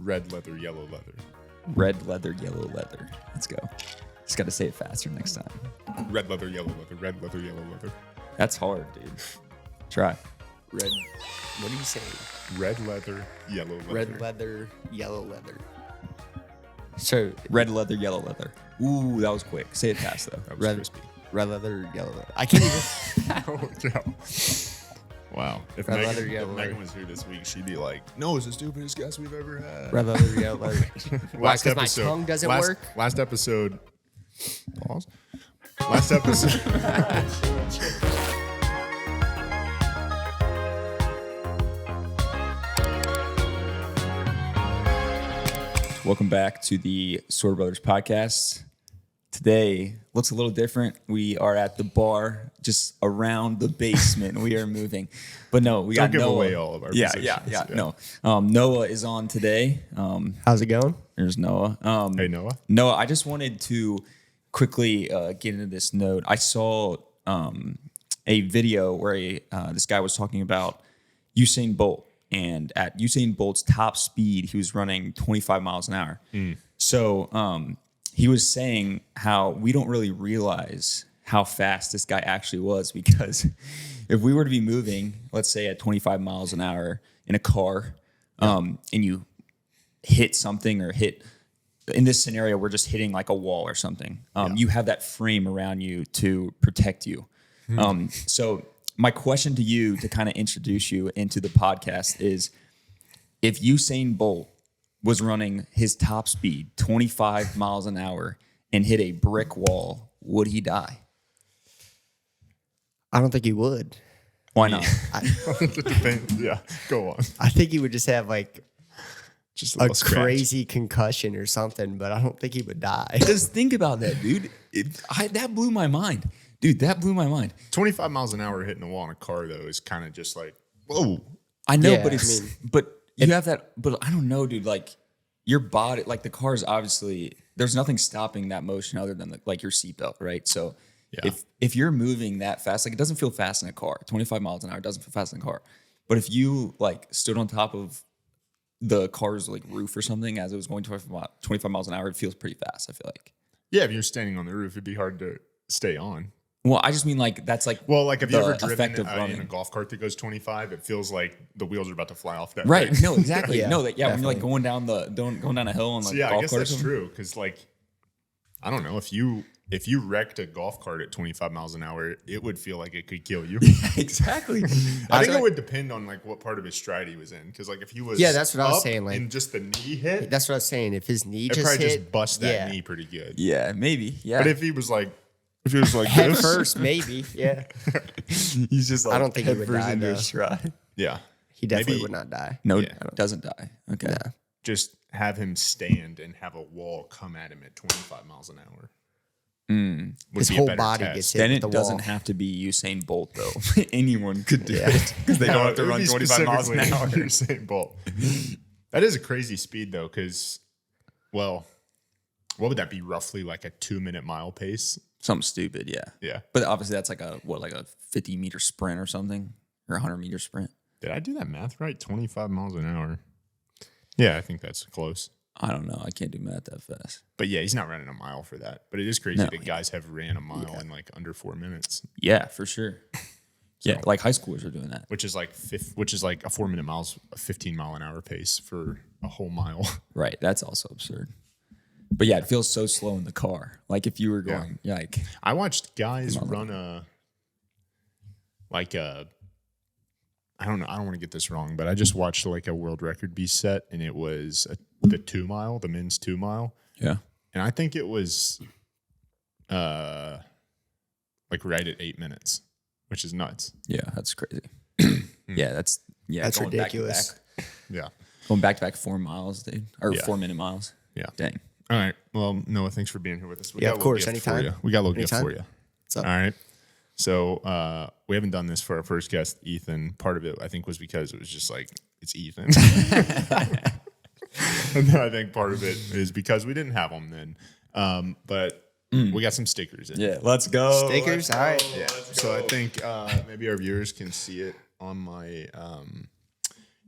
red leather, yellow leather. Red leather, yellow leather. Let's go. Just got to say it faster next time. Red leather, yellow leather, red leather, yellow leather. That's hard, dude. Try. Red. What do you say? Red leather, yellow leather. Red leather, yellow leather. So red leather, yellow leather. Ooh, that was quick. Say it fast though. That was crispy. Red leather, yellow leather. I can't even. Oh, yeah. Wow. If Red Megan, leather, yellow if leather. Megan was here this week, she'd be like, no, it's the stupidest guest we've ever had. Red leather, yellow leather. Why? Because my tongue doesn't work? Last episode. Pause. Last episode. Welcome back to the Sorta Brothers podcast. Today looks a little different. We are at the bar, just around the basement. We are moving, but no, we got Don't give Noah. away all of our positions. Yeah. No, Noah is on today. How's it going? There's Noah. Hey, Noah. Noah, I just wanted to quickly get into this note. I saw a video where this guy was talking about Usain Bolt, and at Usain Bolt's top speed, he was running 25 miles an hour. So he was saying how we don't really realize how fast this guy actually was, because if we were to be moving, let's say at 25 miles an hour in a car, and you hit something or hit, in this scenario, we're just hitting like a wall or something. You have that frame around you to protect you. So my question to you, to kind of introduce you into the podcast, is if Usain Bolt was running his top speed, 25 miles an hour, and hit a brick wall, would he die? I don't think he would. Why not? Yeah, go on. I think he would just have like Just a little scratch. crazy concussion or something, but I don't think he would die. Just think about that, dude. That blew my mind. Dude, that blew my mind. 25 miles an hour hitting a wall in a car, though, is kind of just like, whoa. I know, Yeah, but I it's mean- but you have that. But I don't know, dude. Like your body, like the car is obviously, there's nothing stopping that motion other than like your seatbelt, right? So Yeah. if you're moving that fast, like it doesn't feel fast in a car. 25 miles an hour doesn't feel fast in a car. But if you like stood on top of the car's like roof or something as it was going 25 miles an hour, it feels pretty fast, I feel like. Yeah, if you're standing on the roof, it'd be hard to stay on. Well, I just mean like that's like Well, like have you the ever effect driven of in running. a golf cart that goes 25? It feels like the wheels are about to fly off that. Right. thing. No, exactly. Yeah, No, that when you're like definitely. going down a hill on like So yeah, I golf guess cart or that's something. true. Because like, I don't know, if you wrecked a golf cart at 25 miles an hour, it would feel like it could kill you. Exactly. I think it would depend on like what part of his stride he was in. Because like if he was Yeah, that's what I was up saying, like- and just the knee hit, That's what I was saying. If his knee it just probably hit, just bust that yeah. knee pretty good. Yeah, maybe. Yeah. But if he was like Head this, first, maybe. Yeah. he's just like I don't think he head would first die, into a though. stride. yeah, He definitely Maybe- would not die. No, Yeah. doesn't die. Okay. No. just have him stand and have a wall come at him at 25 miles an hour. Would His be a whole better body test. gets hit Then with it the doesn't wall. have to be Usain Bolt though. Anyone could do Yeah. it because they don't have to it would run be 25 miles an hour. specifically Usain Bolt. That is a crazy speed though, because, well, what would that be? Roughly like a 2-minute mile pace. Something stupid, yeah. Yeah. But obviously that's like a 50-meter sprint or something, or a 100-meter sprint. Did I do that math right? 25 miles an hour. Yeah, I think that's close. I don't know. I can't do math that fast. But yeah, he's not running a mile for that. But it is crazy No. that guys have ran a mile in like under 4 minutes, Yeah, for sure. Yeah, like high schoolers are doing that. which is like a 4-minute miles, a 15 mile an hour pace for a whole mile. Right. That's also absurd. But yeah, it feels so slow in the car. Like if you were going, like, I watched guys run I don't know. I don't want to get this wrong, but I just watched like a world record be set, and it was the 2 mile, the men's 2 mile. yeah. And I think it was like right at 8 minutes, which is nuts. Yeah, that's crazy. That's going ridiculous. Back to back. Yeah. Going back to back 4 miles, dude, or Yeah. 4-minute miles. Yeah. Dang. All right. Well, Noah, thanks for being here with us. We Yeah, got of a little course, gift for anytime. you. We got a little gift Anytime. for you. What's up? All right. So we haven't done this for our first guest, Ethan. Part of it, I think, was because it was just like, it's Ethan. And then I think part of it is because we didn't have him then. But we got some stickers in. Yeah, let's go. Stickers? All right. Yeah. So I think maybe our viewers can see it on my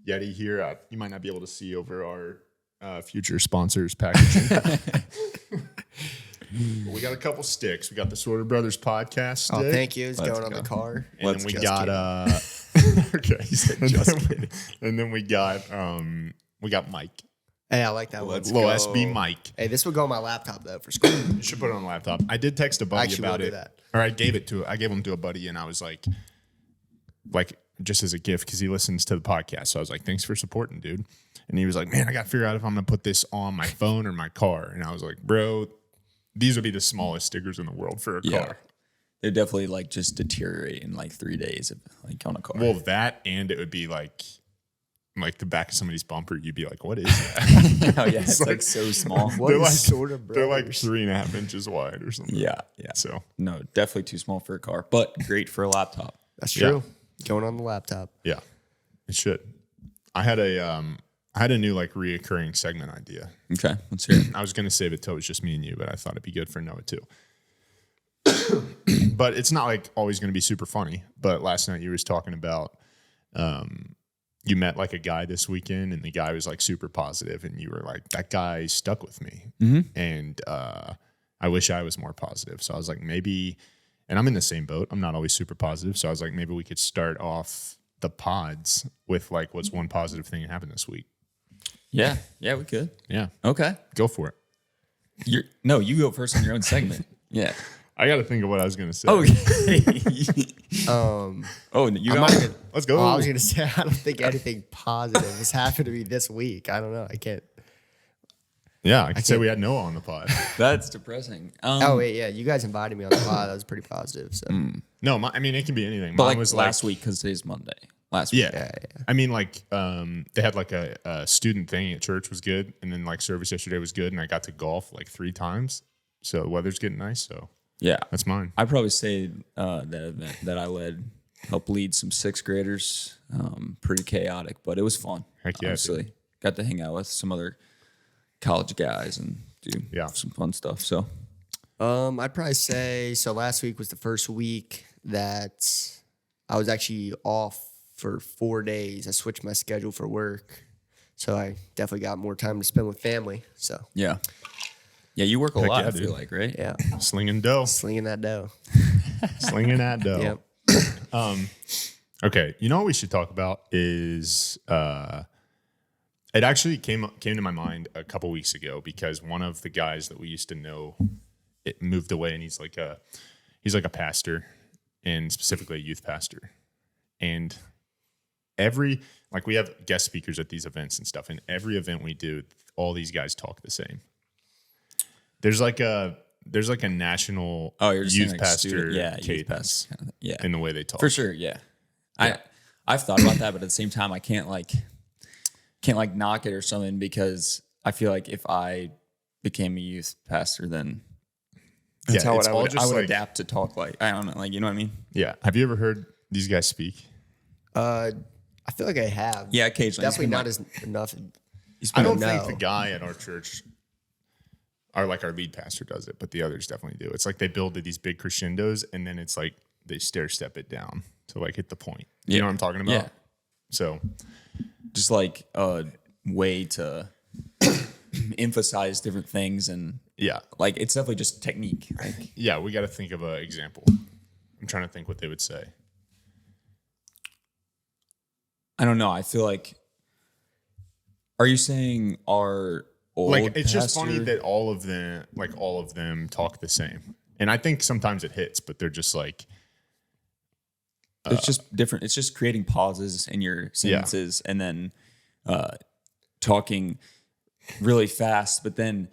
Yeti here. You might not be able to see over our future sponsors packaging. We got a couple sticks. We got the Sorta Brothers podcast stick. Oh, thank you. It's Let's going on go. the car. And then we got okay. And then we got Mike. Hey, I like that one. Let's Little go. SB Mike. Hey, this would go on my laptop though for school. You should put it on the laptop. I did text a buddy Actually, about we'll it. do that. Or I gave him to a buddy, and I was like just as a gift because he listens to the podcast. So I was like, thanks for supporting, dude. And he was like, man, I got to figure out if I'm gonna put this on my phone or my car. And I was like, bro, these would be the smallest stickers in the world for a car. They're definitely like just deteriorate in like 3 days, like on a car. Well, that and it would be like the back of somebody's bumper. You'd be like, what is that? Oh yeah, it's like so small. What They're is like- Sorta They're like Brothers? 3.5 inches wide or something. Yeah. So No, definitely too small for a car, but great for a laptop. That's true. Going on the laptop. yeah, it should. I had a new like reoccurring segment idea. Okay, let's hear it. I was gonna save it till it was just me and you, but I thought it'd be good for Noah too. But it's not like always gonna be super funny. But last night you was talking about you met like a guy this weekend, and the guy was like super positive, and you were like, that guy stuck with me. And I wish I was more positive. So I was like, maybe, and I'm in the same boat. I'm not always super positive. So I was like, maybe we could start off the pods with like, what's one positive thing that happened this week? Yeah, we could. Yeah, Okay, go for it. you go first on your own segment. Yeah. I got to think of what I was gonna say. Okay. Oh, you I'm got not gonna, Let's go. oh, I was gonna say I don't think anything positive has happened to me this week. I don't know. I can't. Yeah, I could say we had Noah on the pod. That's depressing. Oh wait, yeah. You guys invited me on the pod. That was pretty positive. So No, I mean it can be anything. but Mine like was last week because today's Monday. Last week. Yeah. I mean, like, they had like a student thing at church was good, and then like service yesterday was good, and I got to golf like 3 times. So the weather's getting nice. So Yeah. that's mine. I'd probably say that event that I helped lead some 6th graders. Pretty chaotic, but it was fun. Heck yeah, Honestly, got to hang out with some other college guys and do some fun stuff. So I'd probably say so. Last week was the first week that I was actually off for 4 days. I switched my schedule for work, so I definitely got more time to spend with family. So yeah, you work a Heck lot. yeah, I feel dude. like, right? yeah, Slinging dough. slinging that dough. Slinging that dough. Yep. Okay. You know what we should talk about is it actually came to my mind a couple weeks ago because one of the guys that we used to know it moved away, and he's like a pastor, and specifically a youth pastor. And we have guest speakers at these events and stuff, and every event we do, all these guys talk the same. There's like a national You're just youth saying, like, pastor student- cadence youth pastor kind of, yeah, in the way they talk. for sure. Yeah. I've thought about that, but at the same time, I can't knock it or something because I feel like if I became a youth pastor, then that's how it's I all would just like, adapt to talk like. I don't know, like, you know what I mean? yeah. Have you ever heard these guys speak? I feel like I have. Yeah, occasionally. Definitely not as enough. I don't No. think the guy at our church, our lead pastor, does it, but the others definitely do. It's like they build to these big crescendos, and then it's like they stair step it down to like hit the point. You know what I'm talking about? Yeah. So Just like a way to emphasize different things, and yeah, like it's definitely just technique. Like, yeah, we got to think of an example. I'm trying to think what they would say. I don't know. I feel like, are you saying our old Like it's just pastor- funny that all of them talk the same, and I think sometimes it hits, but they're just like. It's just different. It's just creating pauses in your sentences and then talking really fast, but then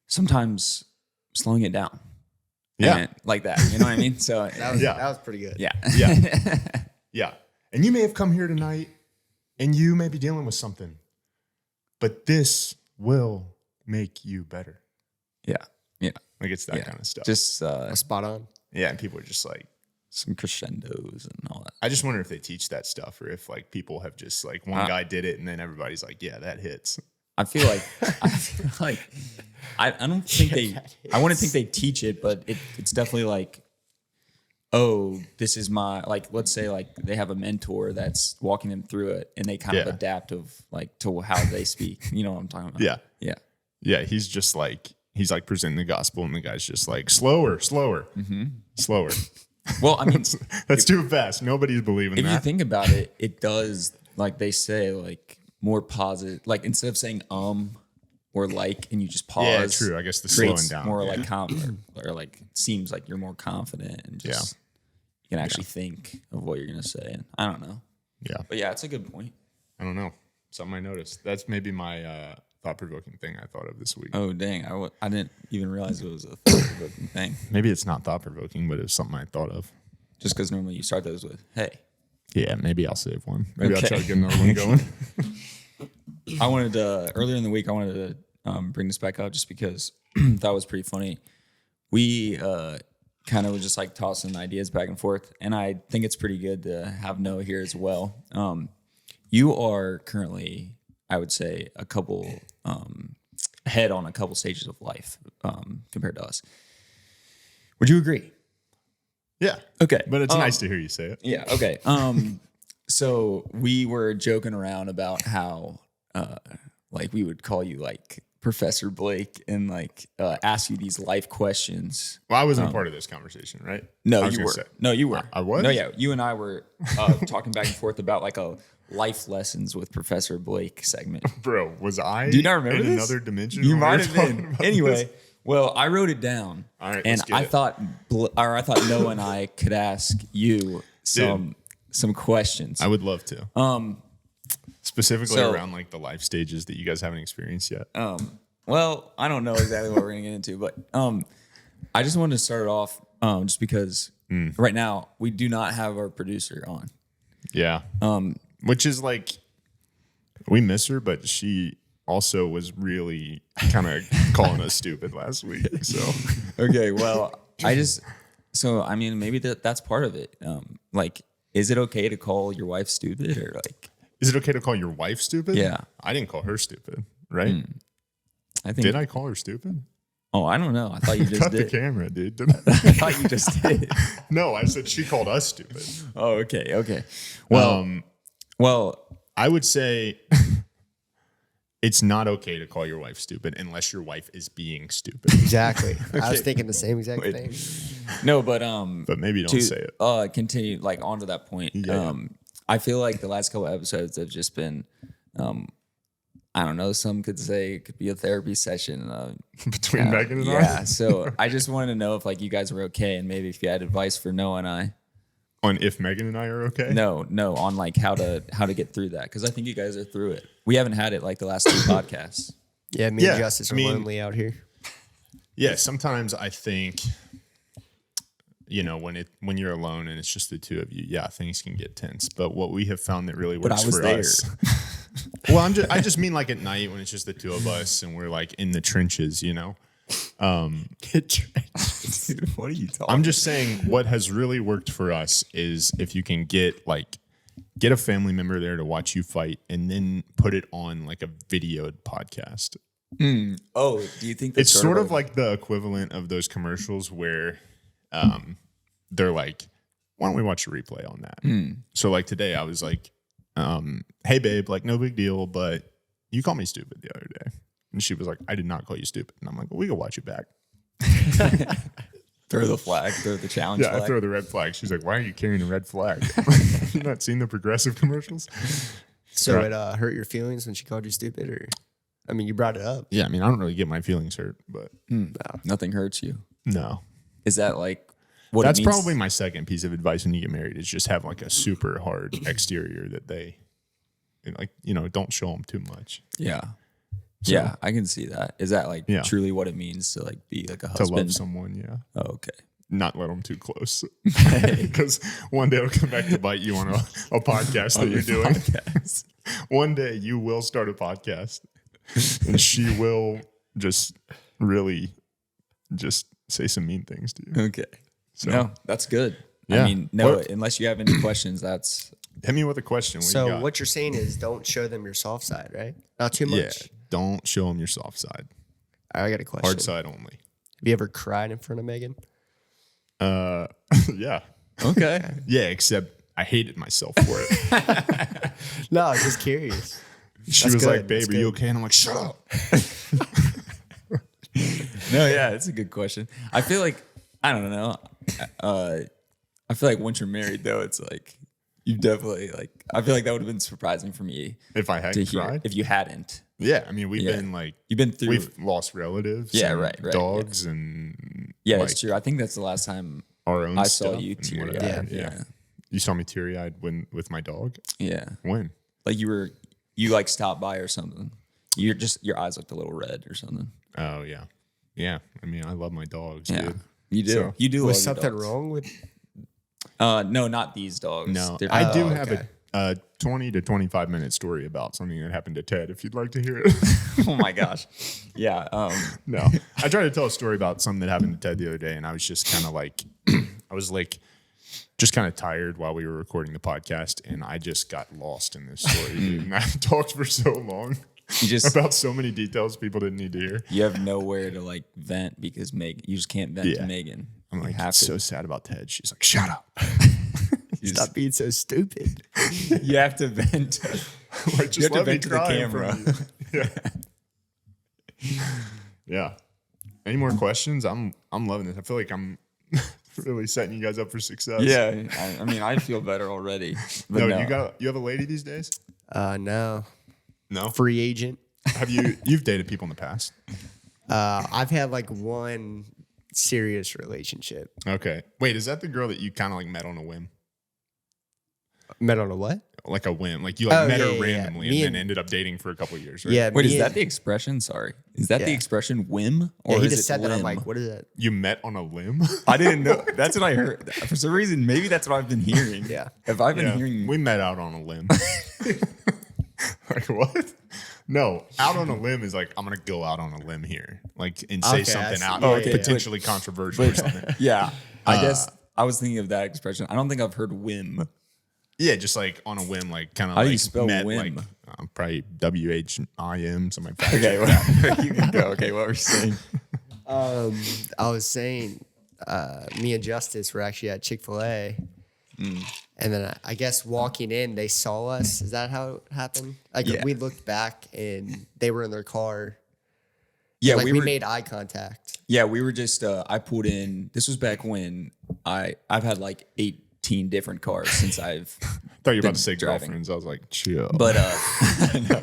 sometimes slowing it down. Yeah. And like that. You know what I mean? So That was pretty good. yeah. Yeah. Yeah. And you may have come here tonight and you may be dealing with something, but this will make you better. Yeah. Yeah. Like it's that kind of stuff. Just Spot on. yeah. And people are just like, some crescendos and all that. I just wonder if they teach that stuff or if like people have just like one guy did it and then everybody's like, yeah, that hits. I feel like I don't think I wouldn't think they teach it, but it's definitely like oh, this is my, like, let's say like they have a mentor that's walking them through it and they kind of adapt to how they speak. You know what I'm talking about? Yeah. Yeah. Yeah. He's like presenting the gospel and the guy's just like, slower. Slower. Well, I mean, That's too fast. Nobody's believing if that. you think about it, it does, like they say, like more positive, like instead of saying or like, and you just pause. Yeah, true. I guess the slowing creates down. more like confident, or like seems like you're more confident and just you can actually think of what you're gonna say. And I don't know. Yeah. But yeah, it's a good point. I don't know. Something I noticed. That's maybe my thought-provoking thing I thought of this week. Oh dang, I didn't even realize it was a thought-provoking thing. Maybe it's not thought-provoking, but it was something I thought of. Just because normally you start those with "Hey." Yeah, maybe I'll save one. Maybe Okay. I'll try to get another one going. I wanted to earlier in the week. I wanted to bring this back up just because that was pretty funny. We kind of was just like tossing ideas back and forth, and I think it's pretty good to have Noah here as well. You are currently, I would say, a couple ahead on a couple stages of life compared to us. Would you agree? Yeah. Okay, But it's nice to hear you say it. Yeah. Okay. So we were joking around about how, like, we would call you like Professor Blake and like ask you these life questions. Well, I wasn't part of this conversation, right? No, I was you gonna were. say. No, you were. I was? No, yeah. You and I were talking back and forth about like a life lessons with Professor Blake segment. Bro, was I Do you not remember in this? another dimension? You when we might were have talking been. about Anyway, this? well, I wrote it down. All right, and let's get I it. thought Noah and I could ask you some questions. I would love to. Specifically so- around like the life stages that you guys haven't experienced yet. Well, I don't know exactly what we're gonna get into, but I just wanted to start it off just because right now we do not have our producer on. Yeah. Which is like, we miss her, but she also was really kind of calling us stupid last week. So Okay, well, I mean, maybe that's part of it. Like, is it okay to call your wife stupid or like? is it okay to call your wife stupid? Yeah. I didn't call her stupid, right? I think. Did I call her stupid? Oh, I don't know. I thought you just Cut the did. camera, dude. I thought you just did. No, I said she called us stupid. Oh, okay. Well, I would say it's not okay to call your wife stupid unless your wife is being stupid. Exactly. I was thinking the same exact thing. no, but But maybe don't say it. Continue like onto that point. Yeah. I feel like the last couple episodes have just been, I don't know. Some could say it could be a therapy session. Between Megan and I? Yeah. So I just wanted to know if like you guys were okay, and maybe if you had advice for Noah and I. On if Megan and I are okay? No, on like how to get through that, because I think you guys are through it. We haven't had it like the last two podcasts. Yeah, me Yeah, and Justice are I mean- lonely out here. Yeah, sometimes I think, when you're alone and it's just the two of you, yeah, things can get tense. But what we have found that really works I was for there. us. Well, I just mean like at night when it's just the two of us and we're like in the trenches, Dude, what are you talking? I'm just saying what has really worked for us is if you can get a family member there to watch you fight and then put it on like a videoed podcast. Oh, do you think that's It's sort of like the equivalent of those commercials where they're like, why don't we watch a replay on that? So like today I was like, hey babe, like no big deal, but you called me stupid the other day. And she was like, I did not call you stupid. And I'm like, well, we can watch it back. throw the challenge Yeah, I flag? throw the red flag. She's like, why are you carrying a red flag? You not seen the progressive commercials? So Right. it hurt your feelings when she called you stupid, or I mean, you brought it up. Yeah, I mean, I don't really get my feelings hurt, but Nothing hurts you. no. Is that like what That's it means? probably my second piece of advice when you get married is just have like a super hard exterior that they don't show them too much. Yeah. Yeah, I can see that. Is that like Yeah. truly what it means to like be like a To husband? love someone, yeah. Oh, okay. Not let them too close. Because one day it'll come back to bite you on a podcast that you're doing. One day you will start a podcast and she will just really just say some mean things to you. Okay. So No, that's good. Yeah. I mean, no, What- unless you have any questions, that's hit me with a question. What you So got? what you're saying is don't show them your soft side, right? Not too much. Yeah, don't show them your soft side. I got a question. Hard side only. Have you ever cried in front of Megan? Yeah. Okay. Yeah, except I hated myself for it. No, I was just curious. She That's was good. like, babe, That's are you good. okay? And I'm like, shut up. No, yeah, it's a good question. I feel like I don't know. I feel like once you're married, though, it's like you definitely like. I feel like that would have been surprising for me If I to hadn't hear cried. if you hadn't. Yeah, I mean, we've Yeah. been like, You've been through. we've lost relatives. Yeah, and right, dogs and Yeah, like that's true. I think that's the last time our own I saw stuff you and teary whatever. eyed. Yeah. You saw me teary eyed when with my dog. Yeah. When? Like you like stopped by or something. Your eyes looked a little red or something. Oh yeah, yeah. I mean, I love my dogs, Yeah. dude. You do. So- You do. Was love your something dogs. wrong with? No, not these dogs. No, They're- I do Oh, have okay. a 20 to 25 minute story about something that happened to Ted. If you'd like to hear it. Oh my gosh. Yeah. No, I tried to tell a story about something that happened to Ted the other day, and I was just kind of like, I was like, just kind of tired while we were recording the podcast, and I just got lost in this story. Dude. And I talked for so long You just about so many details people didn't need to hear. you have nowhere to like vent because you just can't vent to Yeah. Megan. I'm You like, have so sad about Ted. She's like, shut up. Stop being so stupid. You have to vent. Like, just You have to let me vent to the cry in camera. front of you. Yeah. Yeah. Any more questions? I'm loving this. I feel like I'm really setting you guys up for success. Yeah. I mean, I feel better already. But No, no. you have a lady these days? No, No. free agent. Have you've dated people in the past? I've had like one serious relationship. Okay. Wait, is that the girl that you kind of like met on a whim? Met on a what? Like a whim. Like you like Oh, met yeah, her yeah, yeah. randomly Me and and- then ended up dating for a couple of years, right? Yeah. Wait, me is that and- the expression? Sorry. Is that the Yeah. expression whim? Yeah, Or he is just it said that. I'm limb? like, what is that? You met on a limb? I didn't know. That's what I heard. For some reason, maybe that's what I've been hearing. Yeah. If I've been Yeah. hearing. We met out on a limb. Like what? No, out on a limb is like I'm gonna go out on a limb here, like and say Okay, I something see. out Oh, okay, potentially controversial or something. Yeah. I guess I was thinking of that expression. I don't think I've heard whim. Yeah, just like on a whim, like kind of How do like you spell met, whim? like probably WHIM, something like that. Okay, well, you can go. Okay, what were you saying? I was saying, me and Justice were actually at Chick-fil-A. And then I guess walking in, they saw us. Is that how it happened? Like Yeah. we looked back and they were in their car. Yeah, Like we we were. made eye contact. Yeah, we were just. I pulled in. This was back when I've had like 18 different cars since I've. thought you were about to say driving. girlfriends. I was like, chill. But no.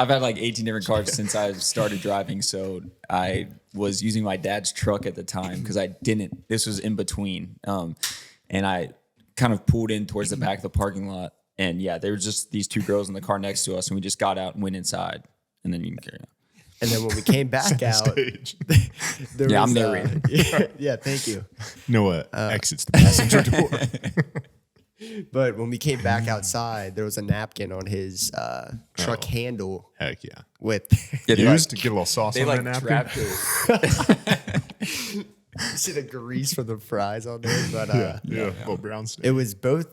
I've had like 18 different cars since I've started driving. So I was using my dad's truck at the time because I didn't. This was in between, and I kind of pulled in towards the back of the parking lot. And yeah, there were just these two girls in the car next to us, and we just got out and went inside. And then you can carry on. And then when we came back out, Stage. there Yeah, was, I'm narrating. yeah, thank you. Noah exits the passenger door. But when we came back outside, there was a napkin on his truck handle Heck yeah. with Yeah, they Used to get a little sauce they on like that napkin. trapped it. you see the grease from the fries on there. But Yeah, little brown stick. it was both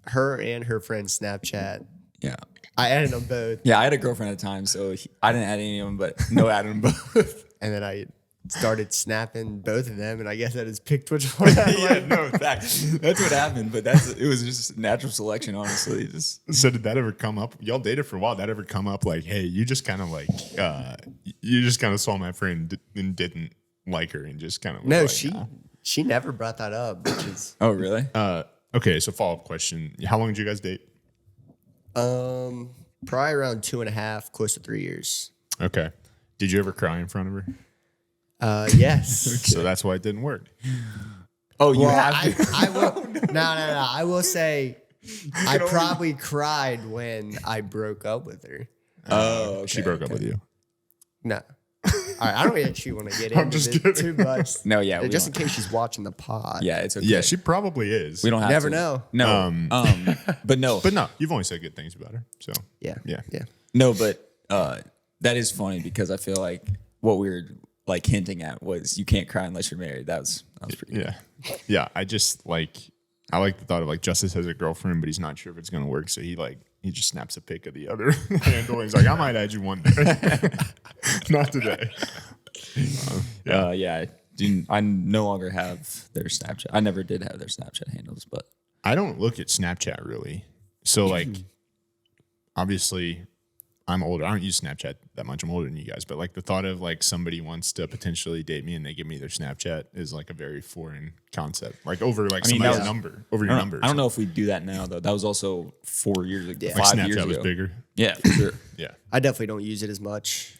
her and her friend's Snapchat. Yeah. I added them both. Yeah, I had a girlfriend at the time, so I didn't add any of them, but no added them both. And then I started snapping both of them, and I guess I just picked which one I Yeah, liked. no, that's what happened. But it was just natural selection, honestly. Just So did that ever come up? Y'all dated for a while. That ever come up like, hey, you just kind of like, you just kind of saw my friend and didn't like her and just kind of No, like, she never brought that up, which is really? Okay, so follow up question: how long did you guys date? probably around 2.5, close to 3 years. Okay, did you ever cry in front of her? Yes. So that's why it didn't work. Oh, you Well, have to. I will. No. I will say, I probably cried when I broke up with her. Oh, okay, She broke up okay. with you. No. All right, I don't actually want to get I'm into just this kidding. too much. No, yeah, we just in don't. case she's watching the pod. Yeah, it's okay. Yeah, she probably is. We don't have Never to. know. No. But no. But no, you've only said good things about her. So Yeah. Yeah. No, but that is funny because I feel like what we were like hinting at was you can't cry unless you're married. That was pretty good. Yeah. I just like the thought of like Justice has a girlfriend, but he's not sure if it's gonna work. So he just snaps a pic of the other handle. He's like, I might add you one day. Not today. Yeah. I no longer have their Snapchat. I never did have their Snapchat handles, but I don't look at Snapchat really. So like, obviously, I'm older. I don't use Snapchat that much. I'm older than you guys, but like the thought of like somebody wants to potentially date me and they give me their Snapchat is like a very foreign concept. Like over like somebody's number, over your number. I don't know if we do that now though. That was also 4 years ago. Yeah. Like 5 Snapchat years was ago. bigger. Yeah, for sure. Yeah. I definitely don't use it as much.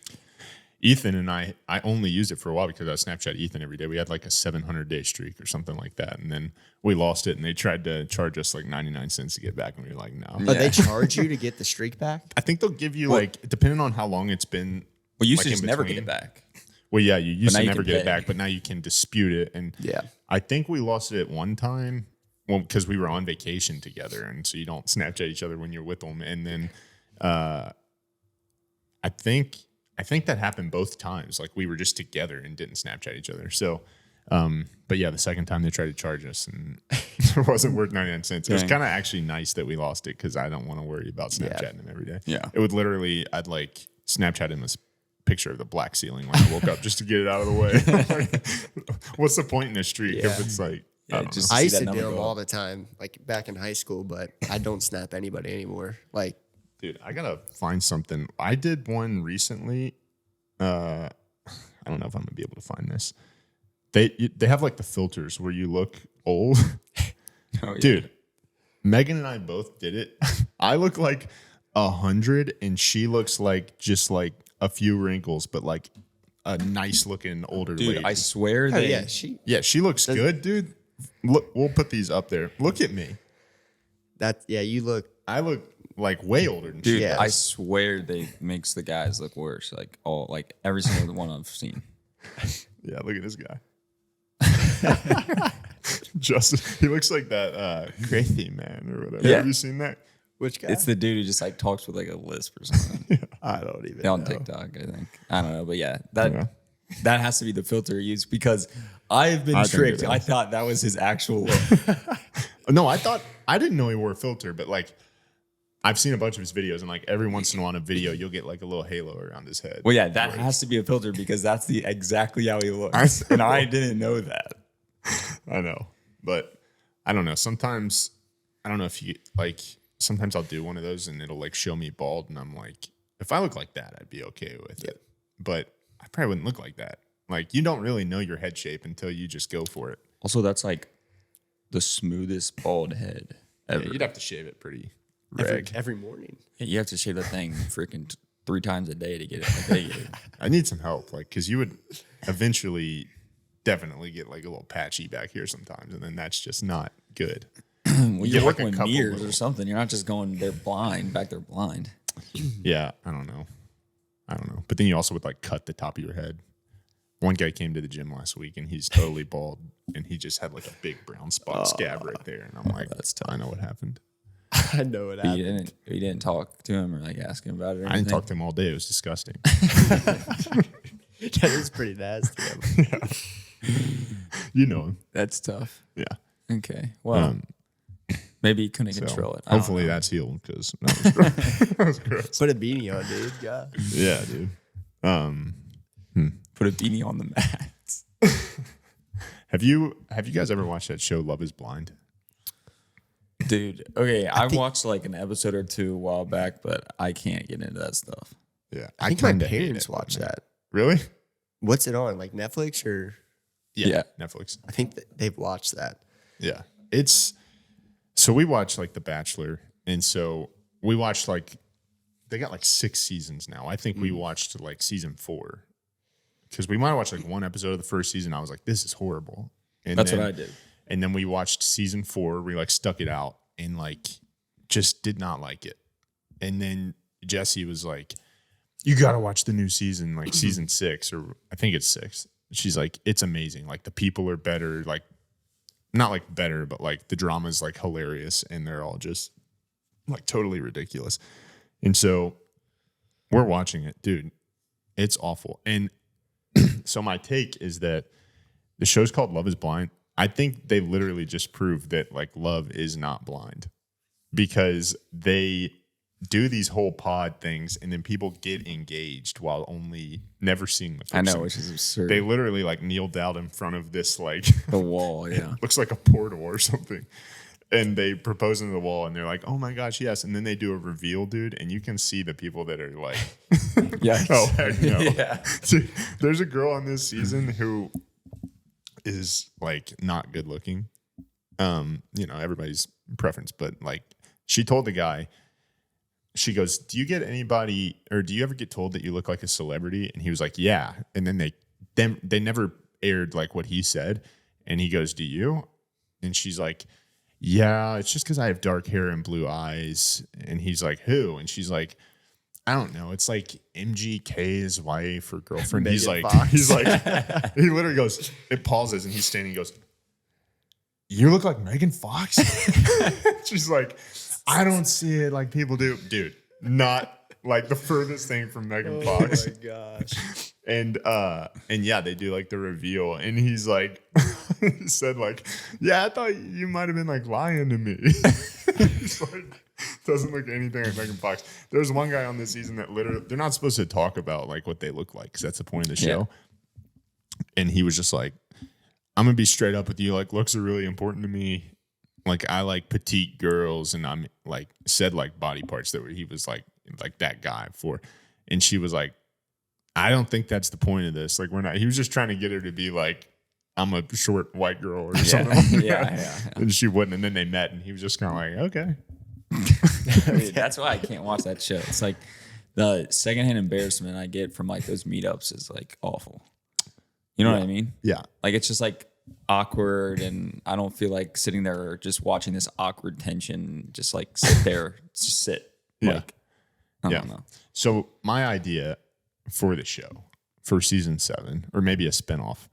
Ethan and I only used it for a while because I Snapchat Ethan every day. We had like a 700-day streak or something like that. And then we lost it and they tried to charge us like 99 cents to get back. And we were like, no. But they charge you to get the streak back? I think they'll give you like, depending on how long it's been. Well, you used like, to just never get it back. Well, yeah, you used now to you never can get it pay. back, but now you can dispute it. And Yeah. I think we lost it at one time. Well, because we were on vacation together. And so you don't Snapchat each other when you're with them. And then I think that happened both times. Like we were just together and didn't Snapchat each other. So, but yeah, the second time they tried to charge us and it wasn't worth 99 cents. It was kind of actually nice that we lost it because I don't want to worry about Snapchatting him every day. Yeah. It would literally, I'd like Snapchat him this picture of the black ceiling when I woke up just to get it out of the way. What's the point in a streak if it's like, I don't just- know. I used that to number do them go all up. the time, like back in high school, but I don't snap anybody anymore. Like, Dude, I gotta find something. I did one recently. I don't know if I'm gonna be able to find this. They have like the filters where you look old. Oh, yeah. Dude, Megan and I both did it. I look like 100, and she looks like just like a few wrinkles, but like a nice looking older Dude, lady. I swear oh, they. yeah, she looks good, dude. Look, we'll put these up there. Look at me. you look. I look like way older than Dude, she. Yeah. I swear they makes the guys look worse. Like every single one I've seen. Yeah, look at this guy. Justin, he looks like that crazy man or whatever. Yeah. Have you seen that? Which guy? It's the dude who just like talks with like a lisp or something. I don't even On know. TikTok, I think. I don't know, but yeah, that Yeah. that has to be the filter he used because I've been I think tricked. it I is. thought that was his actual look. No, I didn't know he wore a filter, but like I've seen a bunch of his videos, and like every once in a while in a video, you'll get like a little halo around his head. Well, yeah, that has to be a filter because that's the exactly how he looks, and I didn't know that. I know, but I don't know. Sometimes I don't know if you like. Sometimes I'll do one of those, and it'll like show me bald, and I'm like, if I look like that, I'd be okay with it. But I probably wouldn't look like that. Like you don't really know your head shape until you just go for it. Also, that's like the smoothest bald head ever. Yeah, you'd have to shave it pretty. Every morning. You have to shave that thing freaking 3 times a day to get it like they get it. I need some help, like, because you would eventually definitely get like a little patchy back here sometimes, and then that's just not good. Well, get, you're like, working a with couple mirrors little- or something. You're not just going, they're blind, back there blind. Yeah, I don't know. But then you also would like cut the top of your head. One guy came to the gym last week, and he's totally bald, and he just had like a big brown spot scab right there, and I'm like, that's tough. I know what happened. I know it But happened. you didn't talk to him or like ask him about it or I didn't anything? talk to him all day. It was disgusting. That is pretty nasty. You know him. That's tough. Yeah. Okay. Well, maybe he couldn't So control it. I don't hopefully know. that's healed because that was gross. Put a beanie on, dude. God. Yeah, dude. Put a beanie on the mats. Have you guys ever watched that show Love Is Blind? Dude, okay, I watched like an episode or two a while back, but I can't get into that stuff. Yeah, I think my kinda hate parents it, watch man. that. Really? What's it on? Like Netflix or? Yeah. Netflix. I think they've watched that. Yeah, it's so we watch like The Bachelor, and so we watched like they got like 6 seasons now. I think we watched like season 4 because we might have watched like one episode of the first season. I was like, this is horrible. And That's then, what I did. And then we watched season 4. We like stuck it out and like just did not like it. And then Jesse was like, you got to watch the new season, like season 6, or I think it's 6. She's like, it's amazing. Like the people are better, like not like better, but like the drama's like hilarious and they're all just like totally ridiculous. And so we're watching it, dude. It's awful. And so my take is that the show's called Love Is Blind. I think they literally just proved that like love is not blind because they do these whole pod things, and then people get engaged while only never seeing the person. I know, which is absurd. They literally like kneel down in front of this like The wall, yeah. looks like a portal or something. And they propose into the wall, and they're like, "Oh my gosh, yes!" And then they do a reveal, dude, and you can see the people that are like, Yeah. "Oh heck no!" Yeah. Dude, there's a girl on this season who is like not good looking. Everybody's preference, but like she told the guy, she goes, "Do you get anybody, or do you ever get told that you look like a celebrity?" And he was like, "Yeah." And then they never aired like what he said, and he goes, "Do you?" And she's like, "Yeah, it's just because I have dark hair and blue eyes." And he's like, "Who?" And she's like, "I don't know. It's like MGK's wife or girlfriend." He literally goes, it pauses, and he's standing, he goes, "You look like Megan Fox?" She's like, "I don't see it like people do." Dude, not like the furthest thing from Megan Fox. Oh my gosh. And yeah, they do like the reveal, and he's like, he said like, "Yeah, I thought you might have been like lying to me." He's like, doesn't look anything like Megan Fox. There's one guy on this season that literally, they're not supposed to talk about like what they look like because that's the point of the show. And he was just like, "I'm gonna be straight up with you. Like, looks are really important to me. Like, I like petite girls," and I'm like said like body parts that he was like that guy for, and she was like, "I don't think that's the point of this. Like, we're not." He was just trying to get her to be like, "I'm a short white girl" or something. Like that. And she wouldn't. And then they met, and he was just kind of like, "Okay." That's why I can't watch that show. It's like the secondhand embarrassment I get from like those meetups is like awful. You know what I mean? Yeah. Like it's just like awkward, and I don't feel like sitting there just watching this awkward tension. Just like sit there, just sit. Yeah. Like, I don't know. So my idea for the show for season 7, or maybe a spinoff,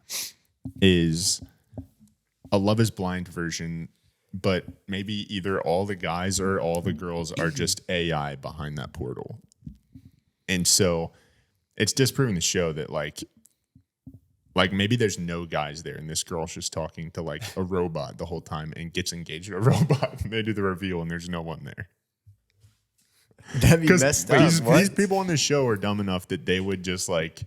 is a Love is Blind version, but maybe either all the guys or all the girls are just AI behind that portal. And so it's disproving the show that like maybe there's no guys there, and this girl's just talking to like a robot the whole time and gets engaged with a robot, and they do the reveal and there's no one there. That'd be messed up. These people on this show are dumb enough that they would just like,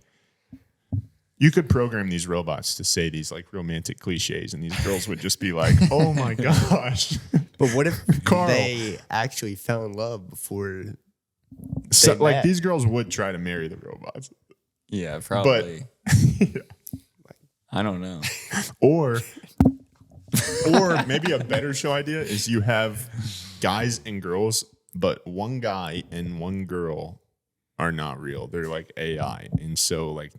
you could program these robots to say these like romantic cliches, and these girls would just be like, "Oh my gosh." But what if Carl. they actually fell in love before? So, They like met. these girls would try to marry the robots, Yeah, probably. yeah. I don't know. or maybe a better show idea is you have guys and girls, but one guy and one girl are not real. They're like AI, and so like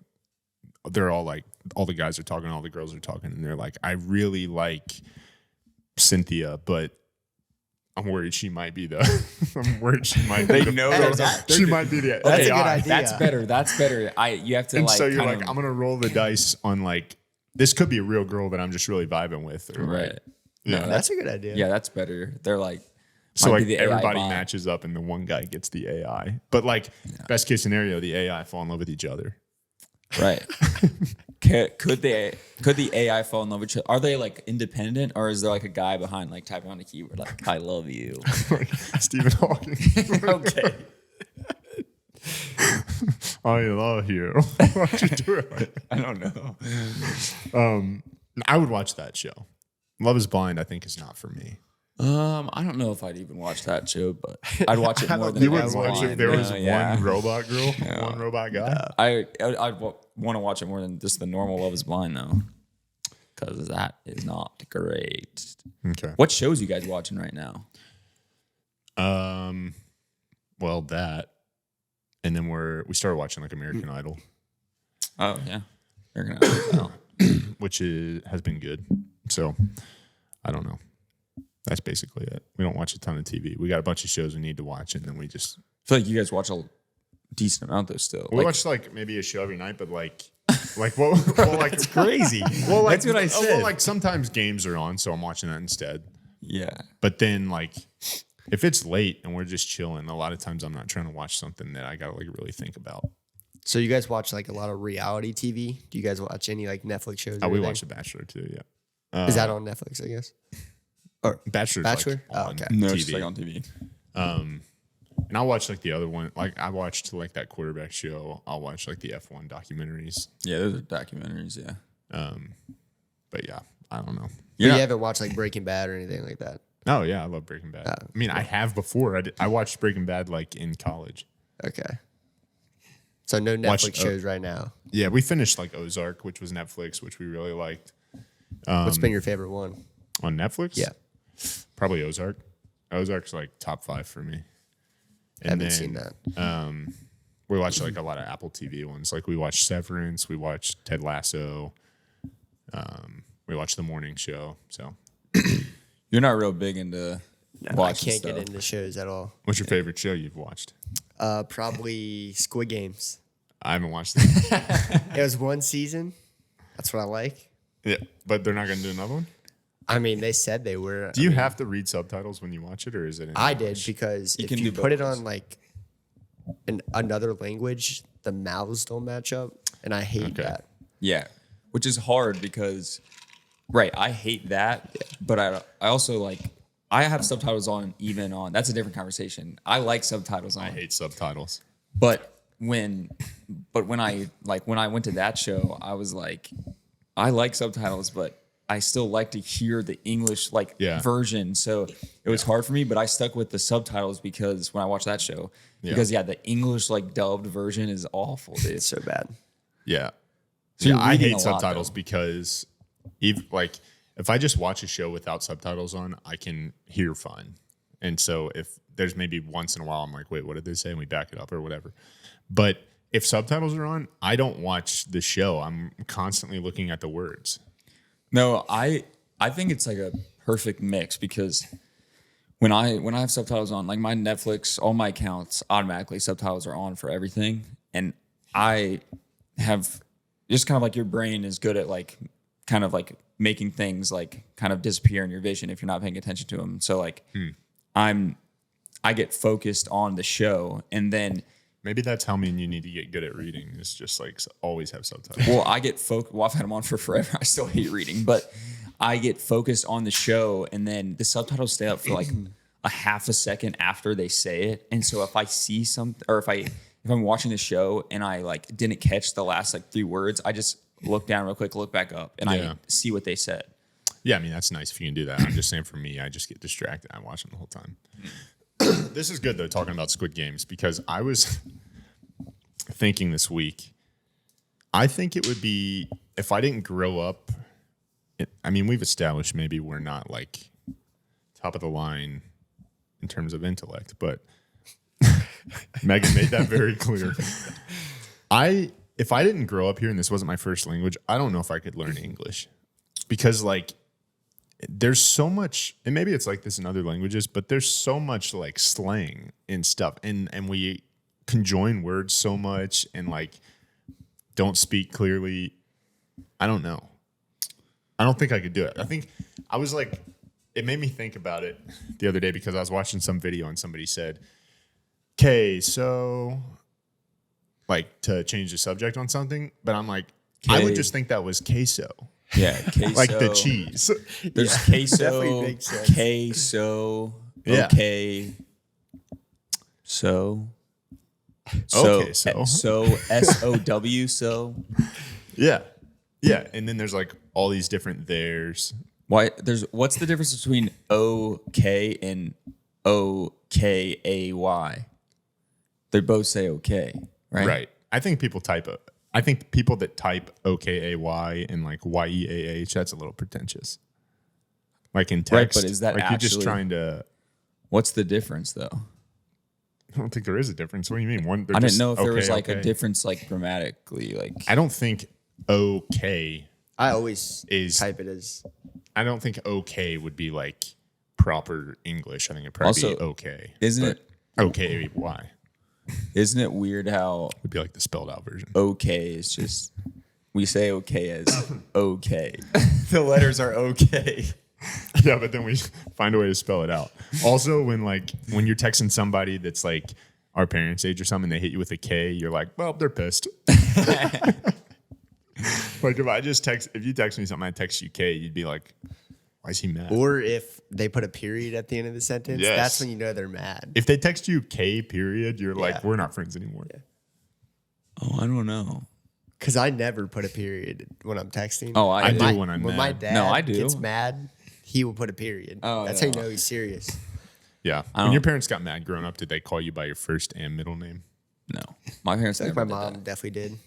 they're all like, all the guys are talking, all the girls are talking, and they're like, "I really like Cynthia, but I'm worried she might be the." I'm worried she might. Be They know she might be the That's a AI. good idea. That's better. That's better. You have to And like. so you're kind like, of, I'm gonna roll the dice on like, this could be a real girl that I'm just really vibing with, or right. like, No, yeah. That's a good idea. Yeah, that's better. They're like. So might like be the AI everybody bot. matches up, and the one guy gets the AI. But like best case scenario, the AI fall in love with each other. Right. Could the AI fall in love with each other? Are they like independent, or is there like a guy behind like typing on the keyboard like "I love you"? Like Stephen Hawking. Okay. I love you. Why'd you do it? Like I don't know. that? I would watch that show. Love is Blind, I think, is not for me. I don't know if I'd even watch that show, but I'd watch it more than You Love wouldn't is watch Blind. if there was Yeah. one robot girl, one robot guy. I'd want to watch it more than just the normal Love is Blind though, because that is not great. Okay. What shows you guys watching right now? Well, that, and then we started watching like American Idol, Oh yeah, you're gonna. which has been good. So I don't know. That's basically it. We don't watch a ton of TV. We got a bunch of shows we need to watch, and then we just I feel like you guys watch a decent amount though. Still, we watch like maybe a show every night, but like what? Well, like it's Crazy. Well, like, That's what I said. Well, like sometimes games are on, so I'm watching that instead. yeah. But then like if it's late and we're just chilling, a lot of times I'm not trying to watch something that I gotta like really think about. So you guys watch like a lot of reality TV? Do you guys watch any like Netflix shows? or We anything? watch The Bachelor too. Yeah. Is that on Netflix? I guess. Or Bachelor's Bachelor? Like Oh, on okay. No, TV. it's just like on TV. And I'll watch like the other one. Like I watched like that quarterback show. I'll watch like the F1 documentaries. Yeah, those are documentaries. Yeah. But yeah, I don't know. You haven't watched like Breaking Bad or anything like that. Oh yeah, I love Breaking Bad. I mean, I have before. I watched Breaking Bad like in college. Okay. So no Netflix shows right now. Yeah, we finished like Ozark, which was Netflix, which we really liked. What's been your favorite one? On Netflix? Yeah. Probably Ozark. Ozark's like top 5 for me. I haven't seen that. We watched like a lot of Apple TV ones. Like we watched Severance, we watched Ted Lasso, we watched The Morning Show. So You're not real big into watching I can't stuff. get into shows at all. what's your favorite show you've watched? Probably Squid Games. I haven't watched that. It was one season. That's what I like. Yeah, but they're not going to do another one? I mean, they said they were. Do you have to read subtitles when you watch it, or is it in I English? did because You if can you do put it both. on like another language, the mouths don't match up, and I hate that. Yeah, which is hard because, right, I hate that, but I also like, I have subtitles on even on, that's a different conversation. I like subtitles on. I hate subtitles. But when I went to that show, I was like, I like subtitles, but I still like to hear the English version. So it was hard for me, but I stuck with the subtitles because when I watched that show, because the English like dubbed version is awful, dude. It's so bad. Yeah. So Yeah, you're I reading hate a lot, subtitles though. because if I just watch a show without subtitles on, I can hear fine. And so if there's maybe once in a while I'm like, wait, what did they say? And we back it up or whatever. But if subtitles are on, I don't watch the show. I'm constantly looking at the words. No, I think it's like a perfect mix because when I have subtitles on, like my Netflix, all my accounts automatically subtitles are on for everything, and I have just kind of like your brain is good at like kind of like making things like kind of disappear in your vision if you're not paying attention to them. So like I get focused on the show, and then Maybe that's how me and you need to get good at reading. Is just like always have subtitles. well, I get focused. Well, I've had them on for forever. I still hate reading, but I get focused on the show, and then the subtitles stay up for like a half a second after they say it. And so if I see something, or if I'm watching the show and I like didn't catch the last like 3 words, I just look down real quick, look back up, and I see what they said. Yeah, I mean, that's nice if you can do that. I'm just saying for me, I just get distracted. I watch them the whole time. This is good, though, talking about Squid Games, because I was thinking this week, I think it would be, if I didn't grow up, I mean, we've established maybe we're not like top of the line in terms of intellect, but Megan made that very clear. If I didn't grow up here and this wasn't my first language, I don't know if I could learn English, because like there's so much, and maybe it's like this in other languages, but there's so much like slang and stuff, and we conjoin words so much and like don't speak clearly. I don't know. I don't think I could do it. I think I was like, it made me think about it the other day because I was watching some video and somebody said, okay, so like to change the subject on something, but I'm like, I would just think that was queso. Yeah, queso. Like the cheese. There's Definitely queso, makes sense. queso, Yeah. okay, so, Okay, so. SOW, so. Yeah. Yeah. And then there's like all these different theirs. What's the difference between okay and OKAY? They both say okay, right? Right. I think people that type OKAY and like YEAH, that's a little pretentious. Like in text. Right, but is that like you're just actually- trying to, What's the difference though? I don't think there is a difference. What do you mean? I didn't know if there was like a difference like grammatically, like I don't think okay I always is, type it as. I don't think okay would be like proper English. I think it'd probably Also, be okay. isn't But it OKAY isn't it weird how would be like the spelled out version. okay is just we say okay as okay. The letters are okay. Yeah, but then we find a way to spell it out. Also, when you're texting somebody that's like our parents' age or something, they hit you with a K, you're like, well, they're pissed. Like if you text me something, I text you K, you'd be like, Why is he mad? Or if they put a period at the end of the sentence, Yes. that's when you know they're mad. If they text you K period, you're like, Yeah. we're not friends anymore. Yeah. Oh, I don't know. Because I never put a period when I'm texting. Oh, I do. do when I'm When mad. my dad No, I do. gets mad, he will put a period. Oh, That's yeah. how you know he's serious. Yeah. I When don't- your parents got mad growing up, did they call you by your first and middle name? No, my parents Like never my did mom definitely did.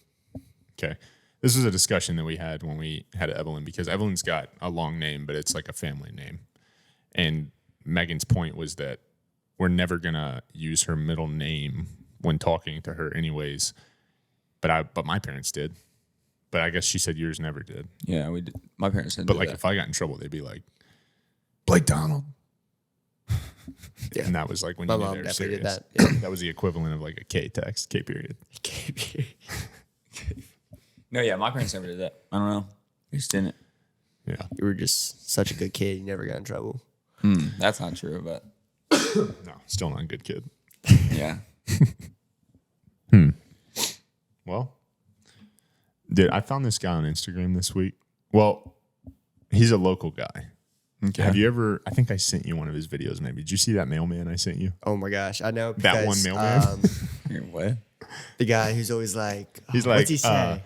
Okay. This was a discussion that we had when we had Evelyn because Evelyn's got a long name, but it's like a family name. And Megan's point was that we're never going to use her middle name when talking to her anyways. But my parents did. But I guess she said yours never did. that. Yeah, we did. My parents didn't. But do like that. if I got in trouble, they'd be like, Blake Donald. Yeah. And that was like when My you knew mom they were definitely did serious. that. That was the equivalent of like a K text, K period. No, yeah, my parents never did that. I don't know. They just didn't. Yeah. You were just such a good kid. You never got in trouble. That's not true, but No, still not a good kid. yeah. Well, dude, I found this guy on Instagram this week. Well, he's a local guy. Okay. Have you ever? I think I sent you one of his videos. Maybe did you see that mailman I sent you? Oh my gosh. I know. That one because, mailman? Here, what? the guy who's always like, He's like, what's he say?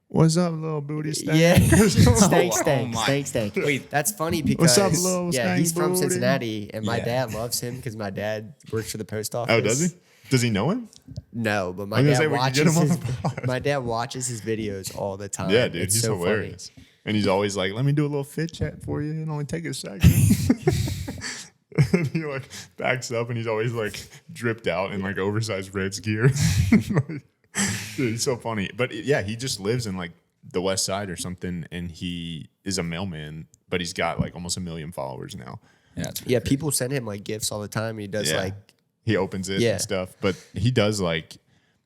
What's up, little booty stank? Yeah. stank, Oh stank, my- stank, stank. Wait. That's funny because What's up, little yeah, stank he's from booty? Cincinnati and my Yeah. dad loves him because my dad works for the post office. Oh, does he? Does he know him? No, but my I'm gonna dad say we could get him watches on his, the pod. my dad watches his videos all the time. Yeah, dude, It's he's so hilarious. Funny. And he's always like, "Let me do a little fit chat for you. It'll only take a second." And he like backs up, and he's always like dripped out in like oversized Reds gear. Dude, he's so funny. But yeah, he just lives in like the West Side or something, and he is a mailman. But he's got like almost 1 million followers now. Yeah. It's Yeah, people send him like gifts all the time. He does Yeah. like He opens it Yeah. and stuff. But he does like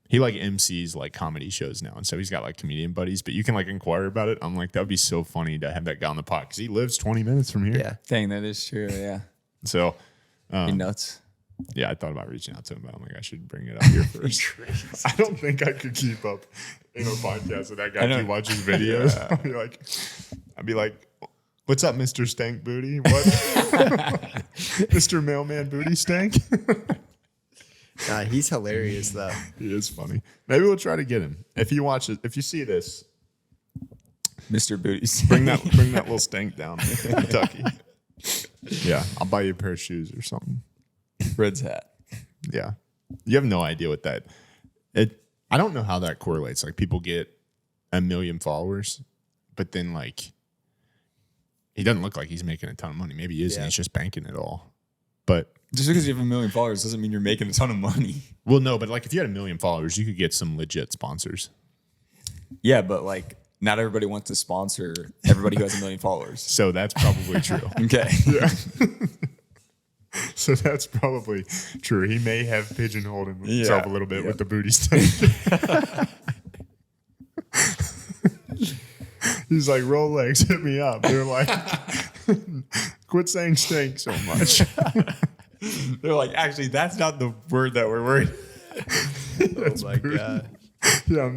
he like MCs like comedy shows now, and so he's got like comedian buddies. But you can like inquire about it. I'm like, that would be so funny to have that guy on the pod because he lives 20 minutes from here. yeah. Dang, that is true. Yeah. So Be nuts. yeah, I thought about reaching out to him, but I'm like, I should bring it up here first. I don't think I could keep up in a podcast with that guy if you watch his videos. I'd be like, what's up, Mr. Stank Booty? What? Mr. Mailman Booty Stank? Nah, he's hilarious though. He is funny. Maybe we'll try to get him. If you watch it, if you see this, Mr. Booties. bring that little stank down to Kentucky. Yeah, I'll buy you a pair of shoes or something. Red's hat. Yeah. You have no idea what that I don't know how that correlates. Like people get 1 million followers, but then like he doesn't look like he's making a ton of money. Maybe he is and Yeah. he's just banking it all. But Just because you have 1 million followers doesn't mean you're making a ton of money. well, no, but like if you had 1 million followers, you could get some legit sponsors. Yeah, but like not everybody wants to sponsor everybody who has 1 million followers. So that's probably true. Okay. Yeah. So that's probably true. He may have pigeonholed himself a little bit with the booty stank. He's like, Rolex, hit me up. They're like, quit saying stank so much. They're like, actually, that's not the word that we're worried. Oh my god. Yeah,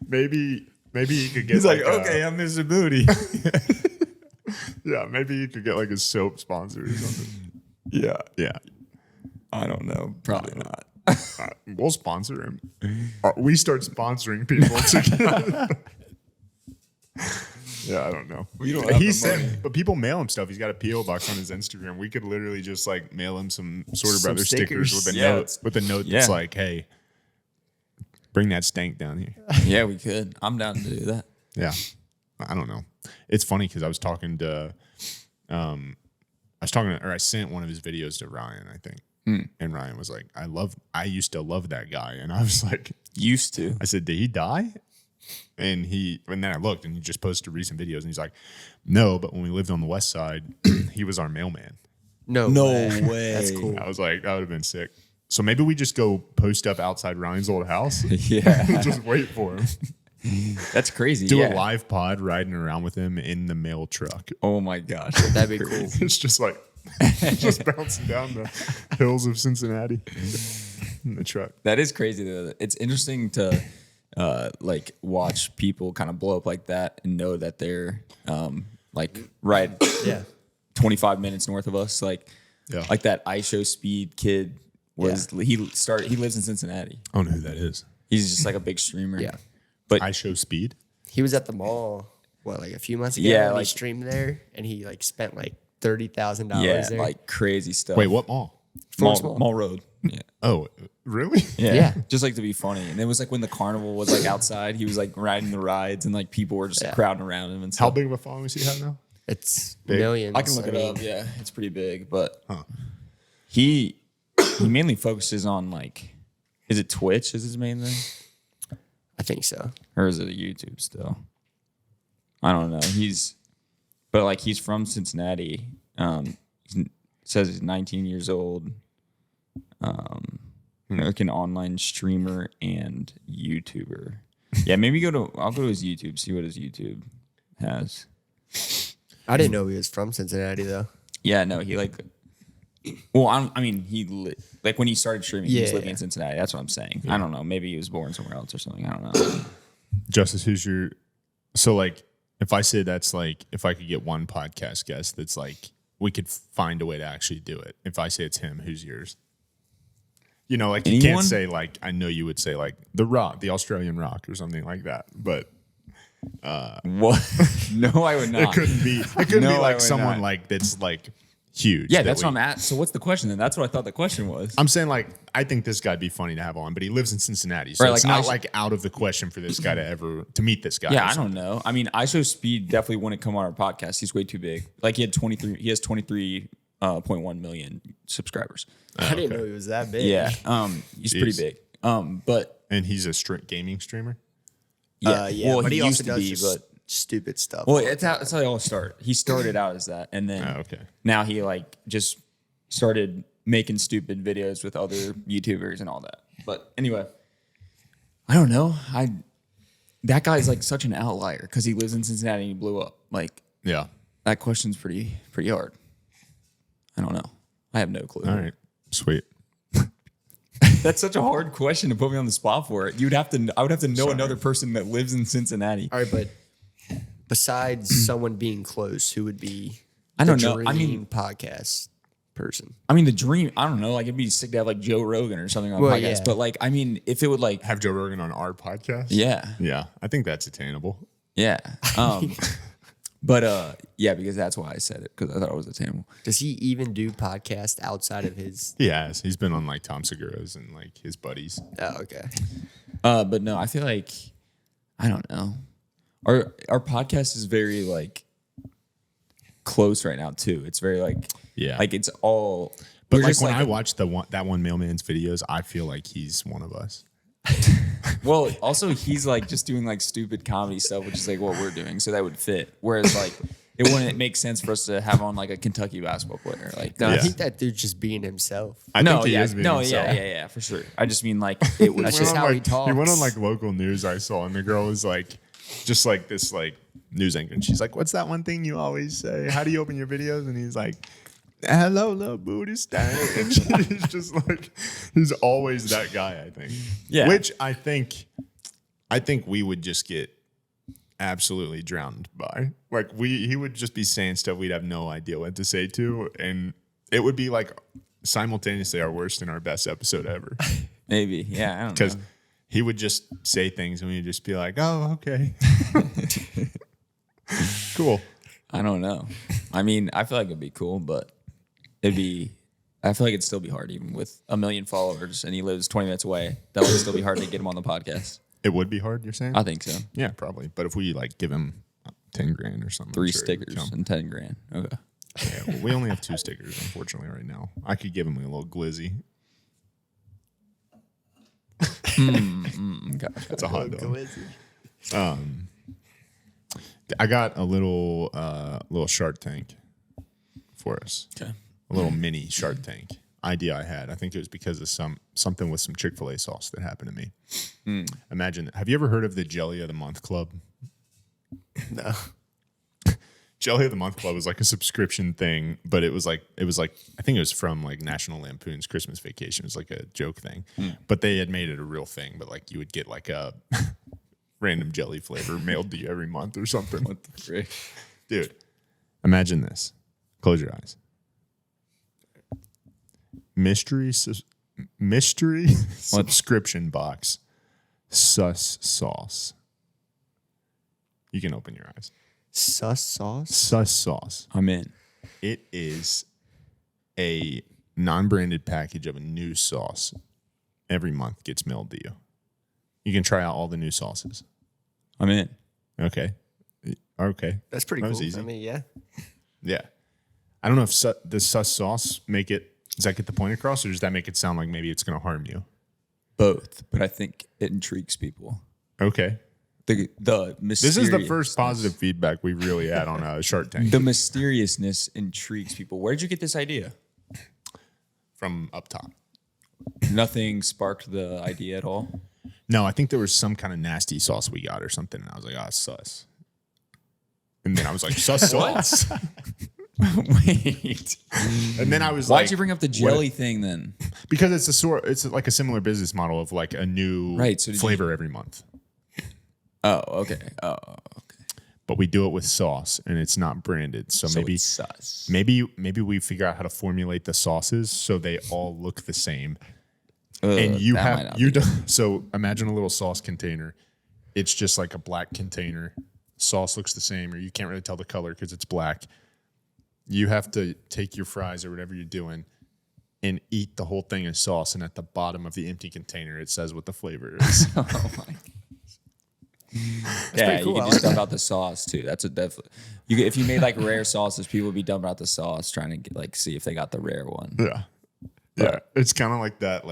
maybe he could get He's like, a- okay, I'm Mr. Booty. yeah, maybe he could get like a soap sponsor or something. Yeah. Yeah. I don't know. Probably not. We'll sponsor him. We start sponsoring people together. Yeah, I don't know. We don't have He the sent, money. but people mail him stuff. He's got a PO box on his Instagram. We could literally just like mail him some Sorta Some Brothers stickers with a Yeah, note. it's- With a note yeah. that's like, "Hey, bring that stank down here." Yeah, we could. I'm down to do that. Yeah, I don't know. It's funny because I was talking to, I sent one of his videos to Ryan, I think, and Ryan was like, I used to love that guy," and I was like, Used to. I said, "Did he die?" And then I looked, and he just posted recent videos, and he's like, "No, but when we lived on the West Side, he was our mailman." No way. That's cool. I was like, that would have been sick. So maybe we just go post up outside Ryan's old house, Yeah. just wait for him, That's crazy. do yeah. a live pod riding around with him in the mail truck. Oh my gosh. That'd be cool. It's just like just bouncing down the hills of Cincinnati in the truck. That is crazy though. It's interesting to like watch people kind of blow up like that and know that they're like right Yeah. 25 minutes north of us. Like that ISO Speed kid was he lives in Cincinnati. I don't know who that is. He's just like a big streamer. Yeah. But I show speed. He was at the mall, like a few months ago? Yeah, and like- he streamed there, and he like spent like $30,000 yeah, there. like crazy stuff. Wait, what mall? Mall Road. Yeah. Oh, really? Yeah. Just like to be funny. And it was like when the carnival was like outside, he was like riding the rides and like people were just like, crowding around him and stuff. How big of a following does he have now? It's Big. millions. I can look it up. Yeah, it's pretty big, but he mainly focuses on like, is it Twitch is his main thing? I think so. Or is it YouTube still? I don't know. He's from Cincinnati. He says he's 19 years old. Like an online streamer and YouTuber. Yeah, maybe I'll go to his YouTube, see what his YouTube has. I didn't know he was from Cincinnati though. Yeah, no, he like. Well, like when he started streaming, he was Yeah. living in Cincinnati. That's what I'm saying. I don't know. Maybe he was born somewhere else or something. I don't know. Justice, who's your? So like, if I say that's like, if I could get one podcast guest that's like, we could find a way to actually do it. If I say it's him, who's yours? You know, like you Anyone? can't say like, I know you would say like the Rock, the Australian Rock, or something like that, but What? No, I would not. it couldn't be. It couldn't No, be I like would someone not. like that's like huge. Yeah, that that's we- what I'm at. So what's the question then? That's what I thought the question was. I'm saying like I think this guy'd be funny to have on, but he lives in Cincinnati, so Right, it's like, not like out of the question for this guy to meet this guy. Yeah, or I something. don't know. I mean, ISO Speed definitely wouldn't come on our podcast. He's way too big. Like he has 23.1 million subscribers. I didn't know he was that big. Yeah, he's pretty Jeez. big. But And he's a gaming streamer. yeah, well, but he he also used to does be, just but stupid stuff. well, that's how they all start. He started out as that, and then Okay. now he like just started making stupid videos with other YouTubers and all that. But anyway, I don't know. That guy's like such an outlier because he lives in Cincinnati and he blew up. Like Yeah. that question's pretty hard. I don't know. I have no clue. All right. Sweet. That's such a hard question to put me on the spot for it. I would have to know another person that lives in Cincinnati. All right, but besides someone being close, who would be I the don't know. I mean- dream podcast person? I mean, the dream, I don't know. Like, it'd be sick to have like Joe Rogan or something on a Well, podcast. yeah. But like, I mean, if it would like, Have Joe Rogan on our podcast? yeah. Yeah. I think that's attainable. Yeah. Yeah, because that's why I said it, because I thought it was attainable. Does he even do podcast outside of his? He has. He's been on like Tom Segura's and like his buddies. Oh, okay. But no, I feel like, I don't know. Our podcast is very like close right now too. It's very like, Yeah. like it's all, But we're like just when I watch that one mailman's videos, I feel like he's one of us. well, also he's like just doing like stupid comedy stuff, which is like what we're doing. So that would fit. Whereas like, it wouldn't make sense for us to have on like a Kentucky basketball player. Like, No, I Yeah. think that dude's just being himself. I think he is being himself. yeah, for sure. I just mean like it was That's He just went how on, he like- He went on talks. like local news I saw, and the girl was like, just like this like news anchor, and she's like, "What's that one thing you always say? How do you open your videos?" And he's like, "Hello, little booty stank." And she's just like, he's always that guy. I think. Yeah. Which I think we would just get absolutely drowned by. Like he would just be saying stuff we'd have no idea what to say to, and it would be like simultaneously our worst and our best episode ever. maybe. Yeah, I don't know. Because he would just say things and we'd just be like, "Oh, okay." Cool. I don't know. I mean, I feel like it'd be cool, but I feel like it'd still be hard even with 1 million followers and he lives 20 minutes away. That would still be hard to get him on the podcast. It would be hard, you're saying? I think so. Yeah, probably. But if we like give him 10 grand or something. 3 I'm sure he would stickers come. and 10 grand. Okay. Yeah, well, we only have 2 stickers, unfortunately, right now. I could give him a little glizzy. Gotcha. That's a hot dog. I got a little Shark Tank for us. Okay. A little mini Shark Tank idea I had. I think it was because of something with some Chick-fil-A sauce that happened to me. Imagine, have you ever heard of the Jelly of the Month Club? No. Jelly of the Month Club was like a subscription thing, but it was like I think it was from like National Lampoon's Christmas Vacation. It was like a joke thing, but they had made it a real thing. But like you would get like a random jelly flavor mailed to you every month or something. What the frick? Dude, Imagine this. Close your eyes. Mystery subscription box. Sus sauce. You can open your eyes. Sus sauce? Sus sauce. I'm in. It is a non-branded package of a new sauce. Every month gets mailed to you. You can try out all the new sauces. I'm in. Okay. That's pretty That cool. was easy. I mean, yeah. Yeah. I don't know if the sus sauce does that get the point across, or does that make it sound like maybe it's going to harm you? Both, but I think it intrigues people. Okay. The mysterious. This is the first positive feedback we really had on Shark Tank. The mysteriousness intrigues people. Where did you get this idea? From up top. Nothing sparked the idea at all. No, I think there was some kind of nasty sauce we got or something, and I was like, it's sus. And then I was like, sus sauce. Wait. And then I was Why'd like, you bring up the jelly thing then? because it's like a similar business model of like a new So flavor every month. Oh, okay. But we do it with sauce, and it's not branded. So maybe it's sus. maybe we figure out how to formulate the sauces so they all look the same. And you have so imagine a little sauce container. It's just like a black container. Sauce looks the same, or you can't really tell the color because it's black. You have to take your fries or whatever you're doing and eat the whole thing in sauce. And at the bottom of the empty container, it says what the flavor is. Oh my. Yeah, cool. you I can just like dump out the sauce too. That's a definitely. If you made like rare sauces, people would be dumping out the sauce, trying to get, see if they got the rare one. Yeah. It's kind of like that,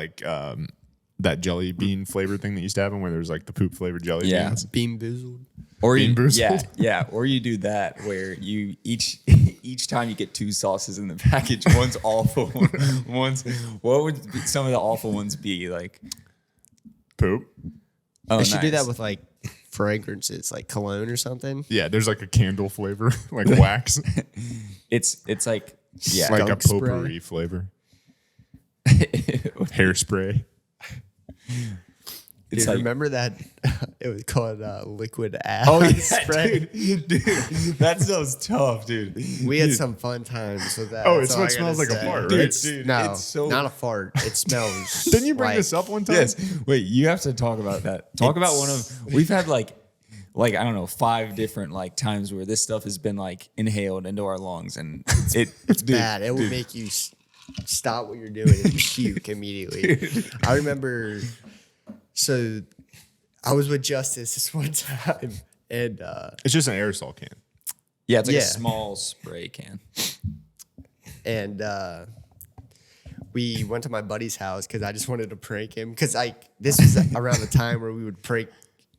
that jelly bean flavor thing that used to happen where there's like the poop flavored jelly beans. Bean boozled. Or Bean you, boozled? or you do that where you each time you get two sauces in the package, one's awful, what would some of the awful ones be like? Poop. Oh, They should do nice. that with like fragrances, like cologne or something. Yeah, there's like a candle flavor, like wax. It's like It's like a Skunk spray. potpourri flavor. Hairspray. It's Dude, like, remember that? It was called liquid ass. oh yeah, spray. dude, that sounds tough, dude. We had some fun times with that. Oh, That's it's all what I smells gotta like a say. fart, Dude, right? dude, No, it's so not a fart. It smells. Didn't you bring like, this up one time? Yes. Wait, you have to talk about that. Talk about one of we've had like I don't know 5 different times where this stuff has been like inhaled into our lungs and it's bad. It will make you stop what you're doing and puke immediately. I remember. So, I was with Justice this one time, and It's just an aerosol can. Yeah, it's like Yeah. a small spray can. and we went to my buddy's house because I just wanted to prank him because this was around the time where we would prank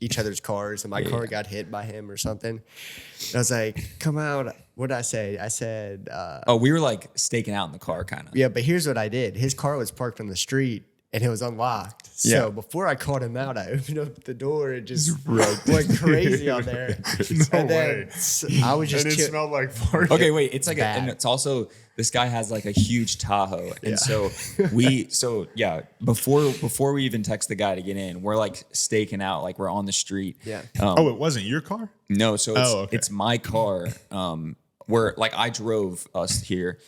each other's cars, and my car got hit by him or something. And I was like, "Come out!" What did I say? I said, Oh, we were like staking out in the car, kind of. "Yeah." But here's what I did: his car was parked on the street, and it was unlocked. Yeah. So before I called him out, I opened up the door and just went crazy on there. No and then way. I was just And it chill- smelled like fart. Okay, wait. It's like Bad. and it's also this guy has like a huge Tahoe, and so before we even text the guy to get in, we're like staking out, like we're on the street. Yeah. Oh, it wasn't your car? No, so okay. it's my car. Where like I drove us here.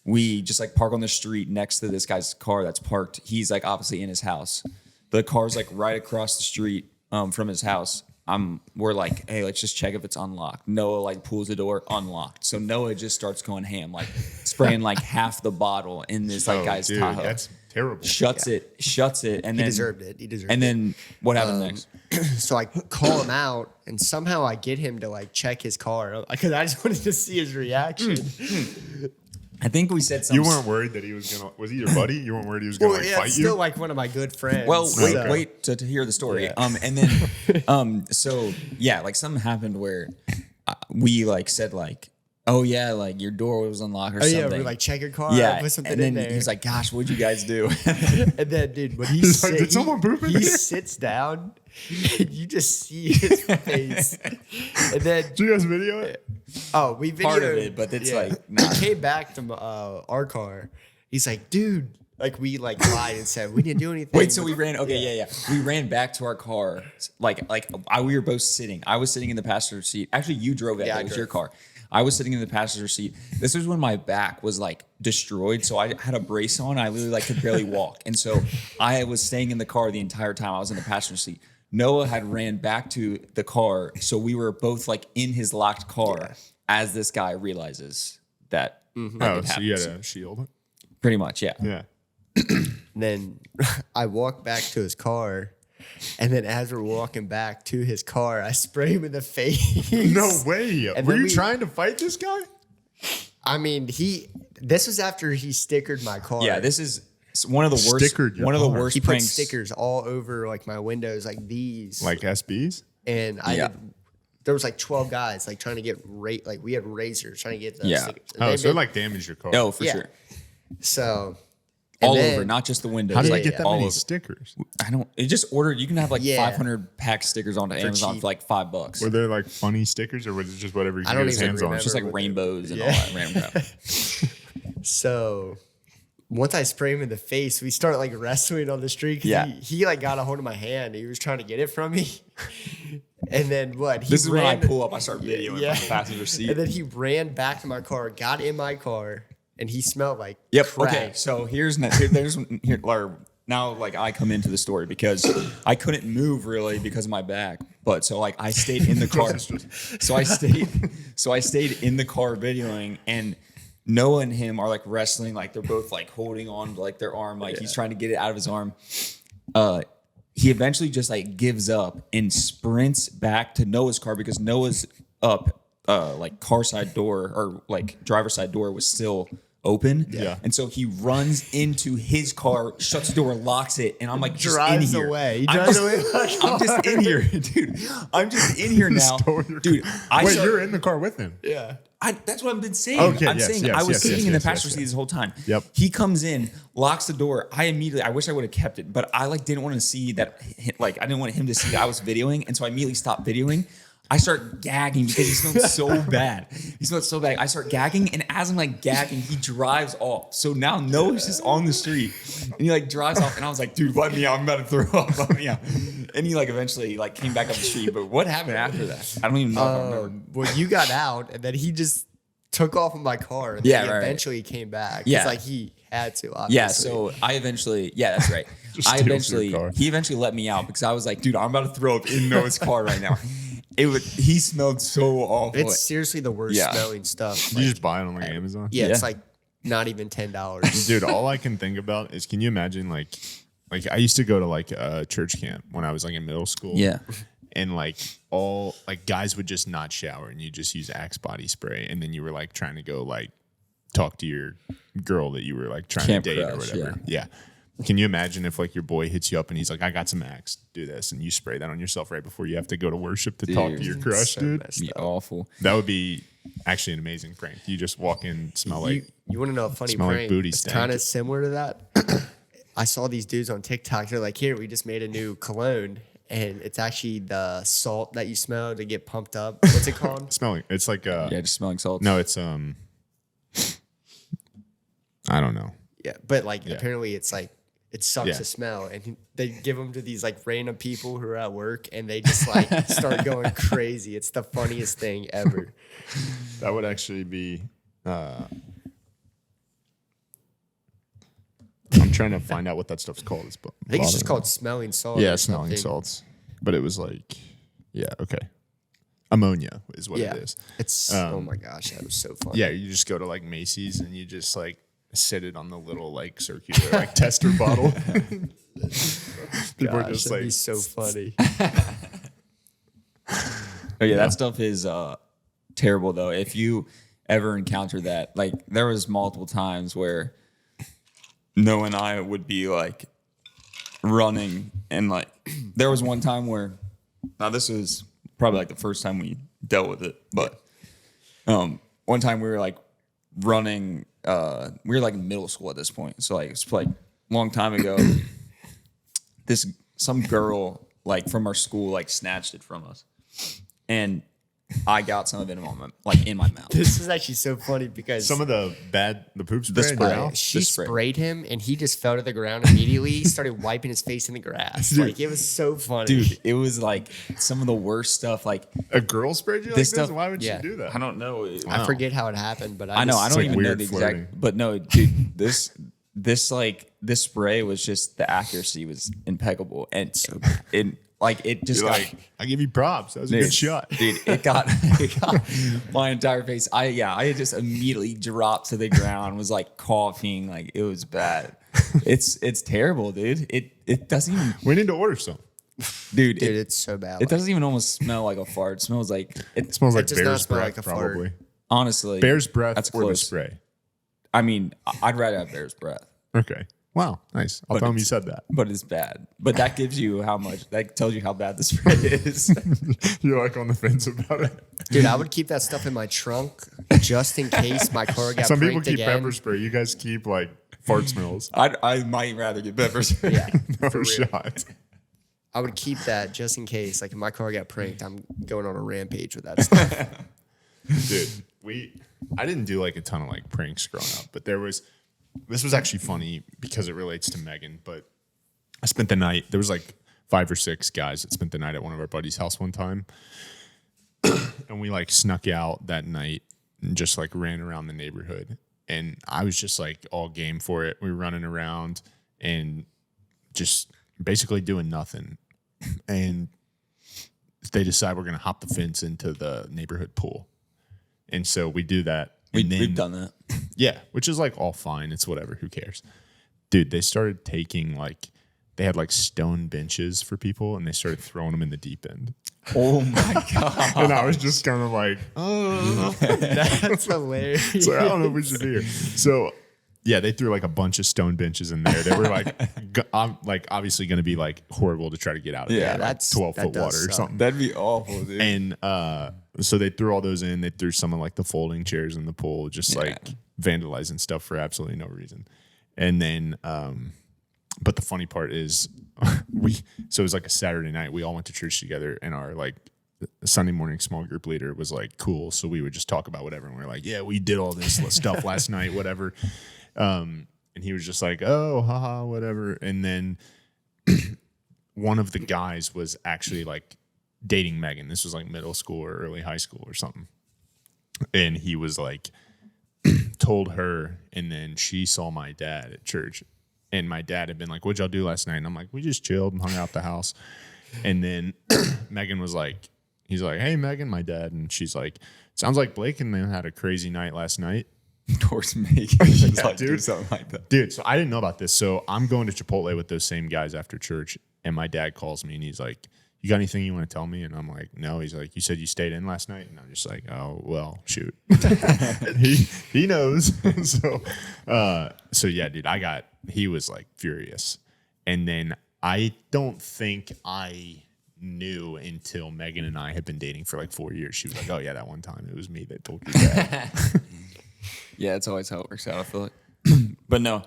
We just like park on the street next to this guy's car that's parked. He's like obviously in his house. The car's like right across the street from his house. We're like, hey, let's just check if it's unlocked. Noah like pulls the door, unlocked. So Noah just starts going ham, like spraying like half the bottle in this guy's dude, Tahoe. that's terrible. Shuts it, and He then deserved it. He deserved And it. then what happened next? So I call him out, and somehow I get him to like check his car because I just wanted to see his reaction. I think we said something. You weren't worried that he was gonna? Was he your buddy? You weren't worried he was gonna Well, yeah, fight it's you? still like one of my good friends. Well, wait, so- wait to hear the story. Yeah. And then, so yeah, like something happened where we like said like, oh yeah, like your door was unlocked or Oh something. yeah, we're like check your car. yeah, Put something and then in there. he was like, gosh, what'd you guys do? and then dude, when He's like, "Did someone poop in he here?" sits down, and you just see his face, and then Did you guys video it? oh, we videoed Part of it, but it's like, nah. he came back to our car. He's like, dude, like we like lied and said we didn't do anything. Wait, so we ran? Okay, yeah. We ran back to our car. We were both sitting. I was sitting in the passenger seat. Actually, you drove it. Yeah, I It was drove. your car. I was sitting in the passenger seat. This was when my back was like destroyed. So I had a brace on. I literally like could barely walk. And so I was staying in the car the entire time I was in the passenger seat. Noah had ran back to the car. So we were both like in his locked car as this guy realizes that. Oh, so you had a shield? Pretty much, yeah. Yeah. And then I walked back to his car. And then as we're walking back to his car, I spray him in the face. No way. And Were then you trying to fight this guy? I mean, this was after he stickered my car. Yeah, this is one of the worst. Stickered your One of the car. worst He put pranks. stickers all over like my windows, like these. Like SBs? And Yeah. there was like 12 guys like trying to get like we had razors trying to get the Yeah. stickers. Oh, so it like damaged your car. Oh, for Yeah. sure. So All and then- over, not just the windows. How did like, I get that all many over. stickers? I don't. It just ordered. You can have like Yeah. 500 pack stickers onto Amazon cheap. for like $5. Were there like funny stickers or was it just whatever you I could don't get his even hands on? remember. It's just like what rainbows and Yeah. all that random crap. So once I spray him in the face, we start like wrestling on the street. 'Cause Yeah. he like got a hold of my hand. He was trying to get it from me. And then what? He This is when I ran- pull up. I start videoing Yeah. from the passenger seat. And then he ran back to my car, got in my car, and he smelled like Yep. crack. Okay. So there's now like I come into the story because I couldn't move really because of my back. But so like I stayed in the car. I stayed in the car videoing, and Noah and him are like wrestling, like they're both like holding on to like their arm, like he's trying to get it out of his arm. He eventually just like gives up and sprints back to Noah's car because Noah's up like car side door or like driver's side door was still open. Yeah. And so he runs into his car, shuts the door, locks it, and I'm like just Drives in here. away. He I'm drives just, away with my I'm just in here, dude. I'm just in here now. Stole your Dude, car. Wait, you're in the car with him. Yeah. That's what I've been saying. Okay, I'm yes, saying yes, I was yes, sitting yes, in the yes, passenger yes, seat this whole time. Yep. He comes in, locks the door. I wish I would have kept it, but I like didn't want to see that. Like I didn't want him to see that I was videoing, and so I immediately stopped videoing. I start gagging because he smelled so bad. He smelled so bad. I start gagging, and as I'm like gagging, he drives off. So now Noah's just on the street, and he like drives off, and I was like, "Dude, let me out! I'm about to throw up. Let me out!" And he like eventually like came back up the street. But what happened after that? I don't even know. If I remember. Well, you got out, and then he just took off in my car. And Yeah, then he right. eventually came back. Yeah. It's like he had to, obviously. Yeah, so I eventually, that's right. Just steals your car. He eventually let me out because I was like, dude, I'm about to throw up in Noah's car right now. He smelled so awful. It's seriously the worst Yeah. smelling stuff. Did you just buy it on like Amazon? Yeah, it's Yeah. like not even $10. Dude, all I can think about is can you imagine like I used to go to like a church camp when I was like in middle school. Yeah. And like all like guys would just not shower and you just use Axe body spray and then you were like trying to go like talk to your girl that you were like trying Camp to date or crush, whatever. Yeah. Can you imagine if like your boy hits you up and he's like, I got some Axe, do this, and you spray that on yourself right before you have to go to worship to talk to your crush, So dude? messed Be up. awful. That would be actually an amazing prank. You just walk in, smell like You want to know a funny smell like prank? booty It's stank. kind of similar to that. I saw these dudes on TikTok. They're like, here, we just made a new cologne. And it's actually the salt that you smell to get pumped up. What's it called? smelling. It's like Yeah, just smelling salt. no, it's I don't know. Yeah, but like Yeah. apparently it's like it sucks Yeah. to smell, and they give them to these like random people who are at work, and they just like start going crazy. It's the funniest thing ever. That would actually be. I'm trying to find out what that stuff's called. I think it's just called smelling salt. Yeah, or smelling something. salts. But it was like, yeah, okay. Ammonia is what Yeah, it is. it's oh my gosh, that was so fun. Yeah, you just go to like Macy's and you just like sit it on the little like circular like tester bottle. People are Gosh, just that'd like be so funny. Oh, yeah, that stuff is terrible though. If you ever encounter that, like there was multiple times where Noah and I would be like running, and like there was one time where now this was probably like the first time we dealt with it, but one time we were like running. We were like in middle school at this point, so like it's like a long time ago. Some girl like from our school like snatched it from us, and I got some of it in my mouth. This is actually so funny because Some of the poop spray. spray. now? she the spray. sprayed him and he just fell to the ground immediately, started wiping his face in the grass. Like, it was so funny. Dude, it was like some of the worst stuff. Like, A girl sprayed you like This this? stuff- Why would yeah. she do that? I don't know. I forget how it happened, but I know. I don't like even know weird the flirting. exact. But no, dude, this spray was just, the accuracy was impeccable, and it just You're got. like, I give you props. That was a good shot. Dude. It got my entire face. I just immediately dropped to the ground. Was like coughing. Like, it was bad. It's terrible, dude. It doesn't even, We need to order some. dude. Dude, it's so bad. It doesn't even almost smell like a fart. It smells like It smells like does not bear's smell breath, like a fart. probably. honestly. Bear's breath That's or close. the spray. I mean, I'd rather have bear's breath. Okay. Wow. Nice. I'll But tell him you it's- said that. But it's bad. But that gives you how much. That tells you how bad the spray is. You're like on the fence about it. Dude, I would keep that stuff in my trunk just in case my car got Some people pranked keep again. pepper spray. You guys keep like fart smells. I might rather get pepper spray. Yeah, No for real. shot. I would keep that just in case. Like, if my car got pranked, I'm going on a rampage with that stuff. Dude, I didn't do like a ton of like pranks growing up, but this was actually funny because it relates to Megan, but I spent the night, there was like 5 or 6 guys that spent the night at one of our buddies' house one time. And we like snuck out that night and just like ran around the neighborhood. And I was just like all game for it. We were running around and just basically doing nothing. And they decide we're going to hop the fence into the neighborhood pool. And so we do that. And then- We've done that. yeah, which is like all fine. It's whatever. Who cares? Dude, they started taking they had like stone benches for people and they started throwing them in the deep end. Oh my god. And I was just kind of like, oh, That's hilarious. so I don't know if we should be here. So yeah, they threw like a bunch of stone benches in there. They were like obviously going to be like horrible to try to get out of Yeah, there. Like that's- 12 that foot does water or suck. something. That'd be awful, dude. And so they threw all those in. They threw some of like the folding chairs in the pool, just like vandalizing stuff for absolutely no reason. And then, but the funny part is, so it was like a Saturday night. We all went to church together, and our like Sunday morning small group leader was like, "Cool." So we would just talk about whatever, and we are like, "Yeah, we did all this stuff last night, whatever." And he was just like, "Oh, haha, whatever." And then one of the guys was actually like dating Megan. This was like middle school or early high school or something. And he was like, told her, and then she saw my dad at church. And my dad had been like, "What'd y'all do last night?" And I'm like, "We just chilled and hung out the house." And then Megan was like, he's like, "Hey, Megan," my dad. And she's like, "Sounds like Blake and them had a crazy night last night." Towards me. Yeah, Do dude. something like that. Dude, so I didn't know about this. So I'm going to Chipotle with those same guys after church. And my dad calls me and he's like, "You got anything you want to tell me?" And I'm like, "No." He's like, "You said you stayed in last night?" And I'm just like, "Oh, well, shoot." he knows. So yeah, dude, he was like furious. And then I don't think I knew until Megan and I had been dating for like 4 years. She was like, "Oh yeah, that one time it was me that told you that." Yeah, it's always how it works out, I feel like. But no,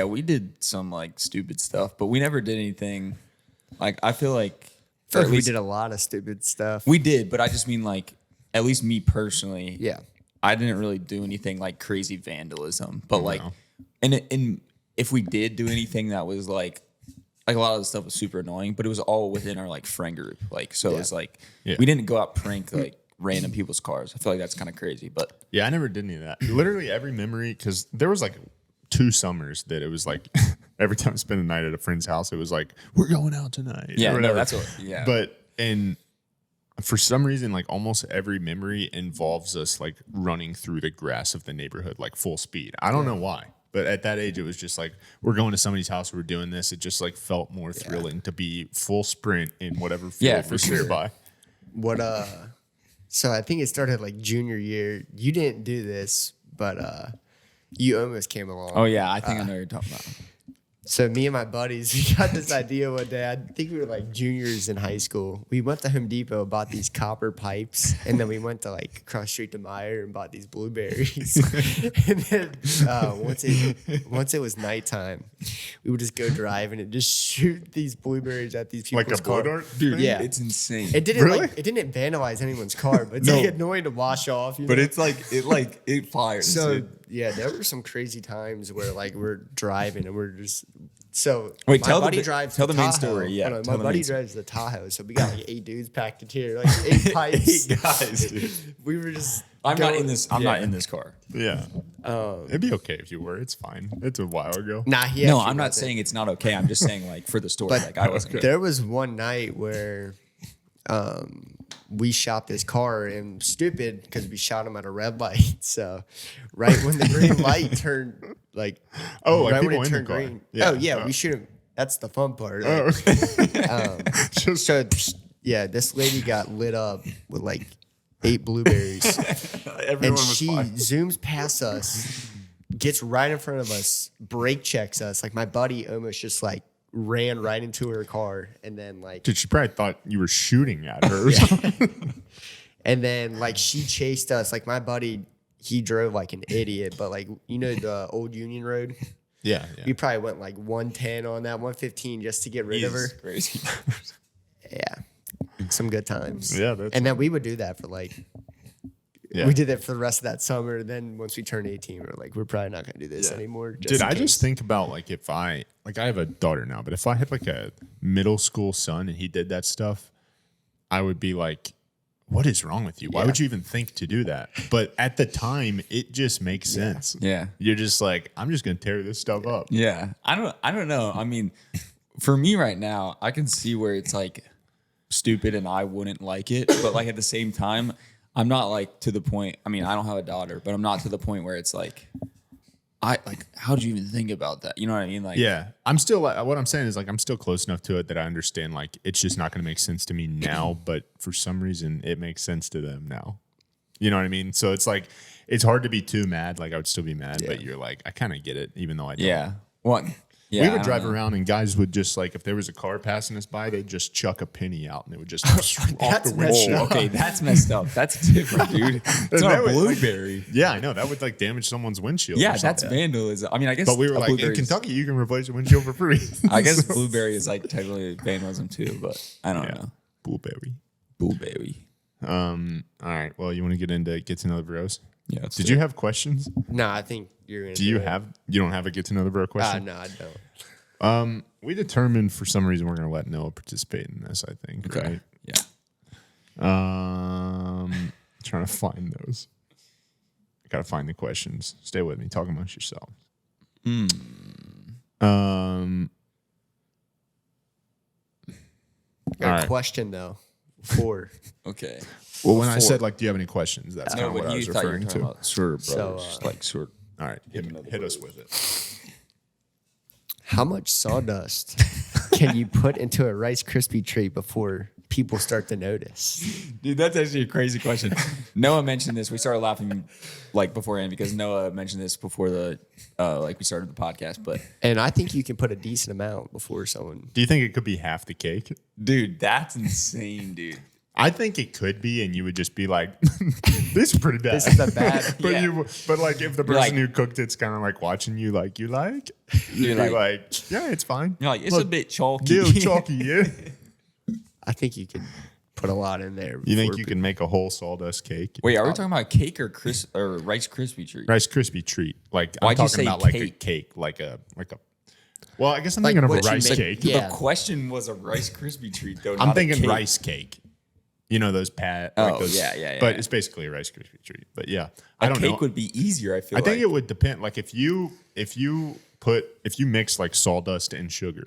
we did some like stupid stuff, but we never did anything. Like, I feel like, I feel or like at we least did a lot of stupid stuff. we did, but I just mean like, at least me personally, Yeah. I didn't really do anything like crazy vandalism. But like, No. and if we did do anything that was like a lot of the stuff was super annoying, but it was all within our like friend group. Like, so it's like Yeah. we didn't go out prank like random people's cars. I feel like that's kind of crazy, but Yeah, I never did any of that. Literally every memory, because there was like 2 summers that it was like every time I spent a night at a friend's house, it was like, "We're going out tonight." yeah, or no, whatever. that's what, yeah. But and for some reason, like almost every memory involves us like running through the grass of the neighborhood like full speed. I don't know why, but at that age, it was just like, we're going to somebody's house, we're doing this. It just like felt more thrilling to be full sprint in whatever field Yeah, for was sure. nearby. What so I think it started like junior year. You didn't do this, but you almost came along. Oh yeah, I think I know what you're talking about. So me and my buddies, we got this idea one day. I think we were like juniors in high school. We went to Home Depot, bought these copper pipes, and then we went to like cross street to Meyer and bought these blueberries. And then once it was nighttime, we would just go drive and just shoot these blueberries at these people's Like a blow cars. dart? Dude, Yeah. it's insane. It didn't Really? it didn't vandalize anyone's car, but it's No. like annoying to wash off. You but know? it's it fires. So dude. yeah, there were some crazy times where like we're driving and we're just so. Wait, my tell the buddy bi- drives tell the the main Tahoe. story, yeah, Hold on, tell my the buddy main story. drives the Tahoe, so we got like 8 dudes packed in here, like 8 pipes. 8 guys, dude. We were just. I'm not going- in this. I'm not in this car. Yeah. It'd be okay if you were. It's fine. It's a while ago. Nah, he No, actually I'm not wasn't. saying it's not okay. I'm just saying like for the story. But Like I wasn't. There was one night where we shot this car and stupid because we shot him at a red light. So right when the green light turned, like Oh, like right when people it in the turned car. green. Yeah. Oh yeah, Oh. we shoot him. That's the fun part. Oh, Like, okay. Just so yeah, this lady got lit up with like 8 blueberries, Everyone and was she fine. zooms past us, gets right in front of us, brake checks us. Like my buddy almost just like ran right into her car, and then like dude, she probably thought you were shooting at her. Or something. and then like she chased us. Like my buddy, he drove like an idiot, but like you know the old Union Road. Yeah. We probably went like 110 on that, 115 just to get rid of her. Jesus crazy. Yeah, some good times. Yeah, that's and then we would do that for like. Yeah. We did that for the rest of that summer. Then once we turned 18, we were like, we're probably not going to do this Yeah. anymore. Dude, in I case. just think about like if I have a daughter now, but if I had like a middle school son and he did that stuff, I would be like, what is wrong with you? Why Yeah. would you even think to do that? But at the time, it just makes sense. Yeah. You're just like, I'm just gonna tear this stuff up. Yeah. I don't know. I mean, for me right now, I can see where it's like stupid and I wouldn't like it, but like at the same time, I'm not like to the point. I mean, I don't have a daughter, but I'm not to the point where it's like how do you even think about that? You know what I mean? Like, Yeah, I'm still like, what I'm saying is like I'm still close enough to it that I understand like it's just not going to make sense to me now, but for some reason it makes sense to them now. You know what I mean? So it's like it's hard to be too mad. Like I would still be mad, but you're like I kind of get it, even though I don't. yeah. What? Yeah. We I would don't drive know. around and guys would just like if there was a car passing us by, they'd just chuck a penny out and it would just off That's the messed windshield. up. Okay, that's messed up. That's different, dude. It's not That a would- blueberry. Yeah, I know that would like damage someone's windshield. Yeah, or that's something. vandalism. I mean, I guess. But we were a like in blueberry is- Kentucky, you can replace your windshield for free. I guess blueberry is like technically vandalism too, but I don't know. Blueberry. Blueberry. All right. Well, you want to get to know the bros? Yeah. Did you have questions? No, I think you're going to Do you have? You don't have a get to know the bro question? No, I don't. We determined for some reason we're going to let Noah participate in this. I think. Okay. Right? Yeah. Trying to find those. Gotta find the questions. Stay with me. Talk amongst yourselves. Got All a right. question though. 4. Okay. Well, when I Four. said like, do you have any questions? That's kind No, of what but I you was thought you were referring talking to. about sort of So, brothers, like sort. All right, hit us with it. How much sawdust can you put into a Rice Krispie treat before people start to notice? Dude, that's actually a crazy question. Noah mentioned this. We started laughing like beforehand because Noah mentioned this before the like we started the podcast. But And I think you can put a decent amount before someone. Do you think it could be half the cake? dude, that's insane, dude. I think it could be, and you would just be like, "This is pretty bad." This is a bad. But Yeah. but like if the person like- who cooked it's kind of like watching you, like you'd You're be like- like, yeah, it's fine. You're like, it's a Look, bit chalky. Deal chalky, yeah. I think you could put a lot in there. You think before you can make a whole sawdust cake? Wait, are we talking about cake or Rice Krispie treat? Rice Krispie treat. Like Why'd I'm you talking say about like a cake? cake, like a. Well, I guess I'm Like thinking of a what you rice make- cake. Yeah. The question was a Rice Krispie treat, though. I'm not a thinking cake. rice cake. You know those pat. Oh, like those, yeah. But it's basically a Rice Krispie treat. But yeah, I A don't cake know. would be easier. I feel. I think like. it would depend. Like if you mix like sawdust and sugar,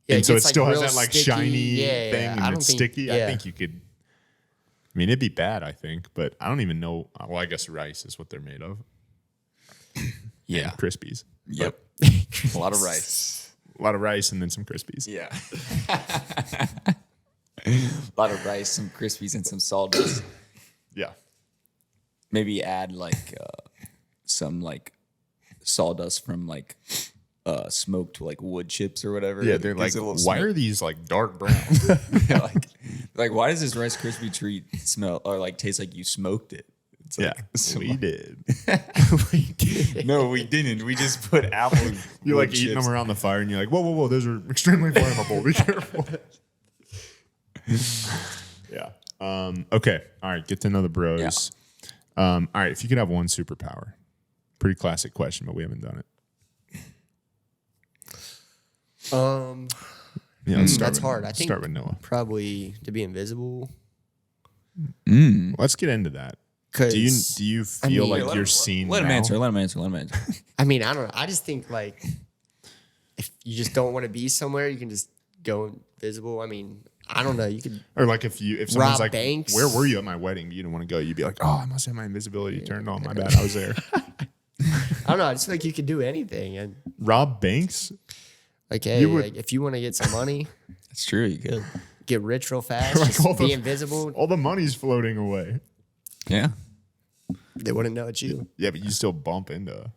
Yeah, and so it gets, like, still has real that like sticky. shiny Yeah, thing I and don't it's think- sticky. I yeah. think you could. I mean, it'd be bad. I think, but I don't even know. Well, I guess rice is what they're made of. Yeah. And Krispies. Yep. A lot of rice. A lot of rice and then some Krispies. Yeah. A lot of rice, some Krispies, and some sawdust. Yeah. Maybe add like some like sawdust from like smoked like wood chips or whatever. Yeah, they're It like, gives it a little why smoke. are these like dark brown? Yeah, like why does this Rice Krispie treat smell or like taste like you smoked it? It's Yeah, like, so we did. We did. no, we didn't. We just put apple. You wood like eating chips. them around the fire, and you're like, whoa, those are extremely flammable. Be careful. Yeah. Okay. All right. Get to know the bros. All right. If you could have one superpower, pretty classic question, but we haven't done it. Yeah, let's start That's with, hard. I think start with Noah. probably to be invisible. Let's get into that. Cause Do you feel mean- like you're seen? Let him now? answer. Let him answer. I mean, I don't know. I just think like if you just don't want to be somewhere, you can just go invisible. I mean, I don't know. You could Or like if someone's Rob like, Banks. where were you at my wedding? You didn't want to go. You'd be like, oh, I must have my invisibility turned on. My bad. I was there. I don't know. I just feel like you could do anything and Rob Banks? like, hey, You would- like, if you want to get some money, That's true. You could. get rich real fast, Like just all be the- invisible. All the money's floating away. Yeah. They wouldn't know it's you. Yeah, but you still bump into.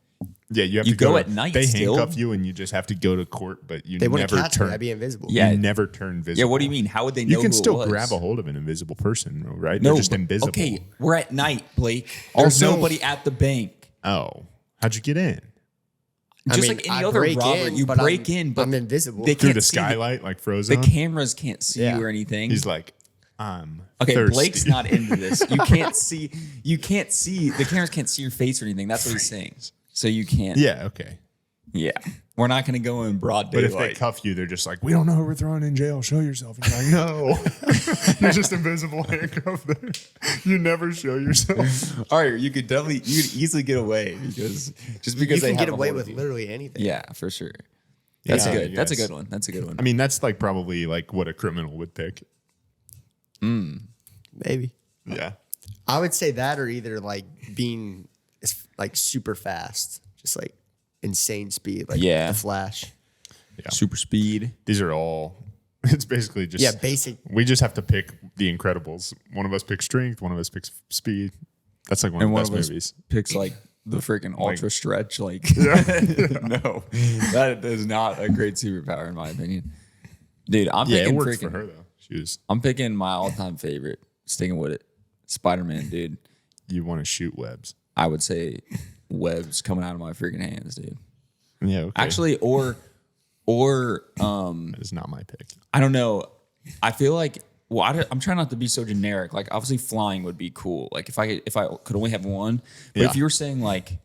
Yeah, you have You to go go to- at night They still? handcuff you, and you just have to go to court. But you They wouldn't never catch me. turn. I'd be invisible. Yeah. You never turn visible. Yeah. What do you mean? How would they know? You can who still it was? grab a hold of an invisible person, right? No, They're just but- invisible. Okay, we're at night, Blake. There's Also- nobody at the bank. Oh, how'd you get in? Just I mean, like any I other break robber, in, you but break in, but I'm invisible. they Through can't the see skylight, like The frozen. cameras can't see Yeah. you or anything. He's like, I'm Okay, thirsty. Blake's not into this. You can't see. You can't see. The cameras can't see your face or anything. That's what he's saying. So you can't. Yeah, okay. Yeah. We're not going to go in broad But daylight. if they cuff you, they're just like, we don't know who we're throwing in jail. Show yourself. And you're like, no. You're just invisible handcuffed there. You never show yourself. All right, you could easily get away because you they can have get a away hold with of you. literally anything. Yeah, for sure. That's Yeah, good. you That's a guys- good one. That's a good one. I mean, that's like probably like what a criminal would pick. Maybe. Yeah. I would say that or either like being like super fast, just like insane speed, like Yeah. the Flash. Super speed. These are all, it's basically just, Yeah, basic. we just have to pick the Incredibles. One of us picks strength, one of us picks speed. That's like one And of one the of best us movies. picks like the freaking ultra stretch. Like, Yeah. no, that is not a great superpower in my opinion. Dude, I'm Yeah, it picking worked freaking. for her though. She was, I'm picking my all-time favorite. Sticking with it, Spider-Man, dude. you want to shoot webs. I would say webs coming out of my freaking hands, dude. Yeah. Okay. Actually, or that is not my pick. I don't know. I feel like I'm trying not to be so generic. Like obviously flying would be cool. Like if I could only have one. But Yeah. if you were saying like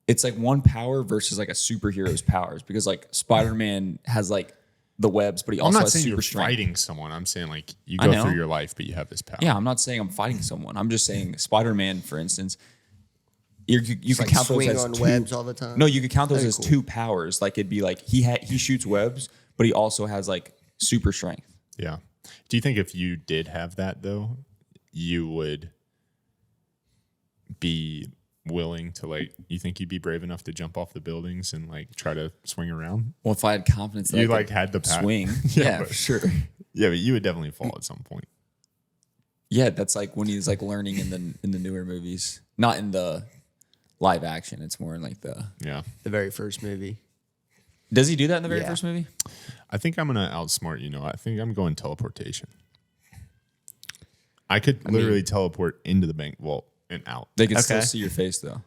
it's like one power versus like a superhero's powers because like Spider-Man has like the webs, but he I'm also not has saying super you're strength. fighting someone. I'm saying like you I go know. through your life, but you have this power. Yeah, I'm not saying I'm fighting someone. I'm just saying Spider-Man, for instance, you could Like count those swing as on two, webs all the time. No, you could count those That'd as be cool. two powers. Like it'd be like he shoots webs, but he also has like super strength. Yeah. Do you think if you did have that though, you would be willing to like? You think you'd be brave enough to jump off the buildings and like try to swing around? Well, if I had confidence that You I could like had the swing, Yeah, yeah, but- for sure. Yeah, but you would definitely fall at some point. Yeah, that's like when he's like learning in the newer movies, not in the live action. It's more in like the. Yeah. The very first movie. Does he do that in the very Yeah. first movie? I think I'm gonna outsmart you. I think I'm going teleportation. I could literally teleport into the bank vault and out. They can still Okay. see your face though.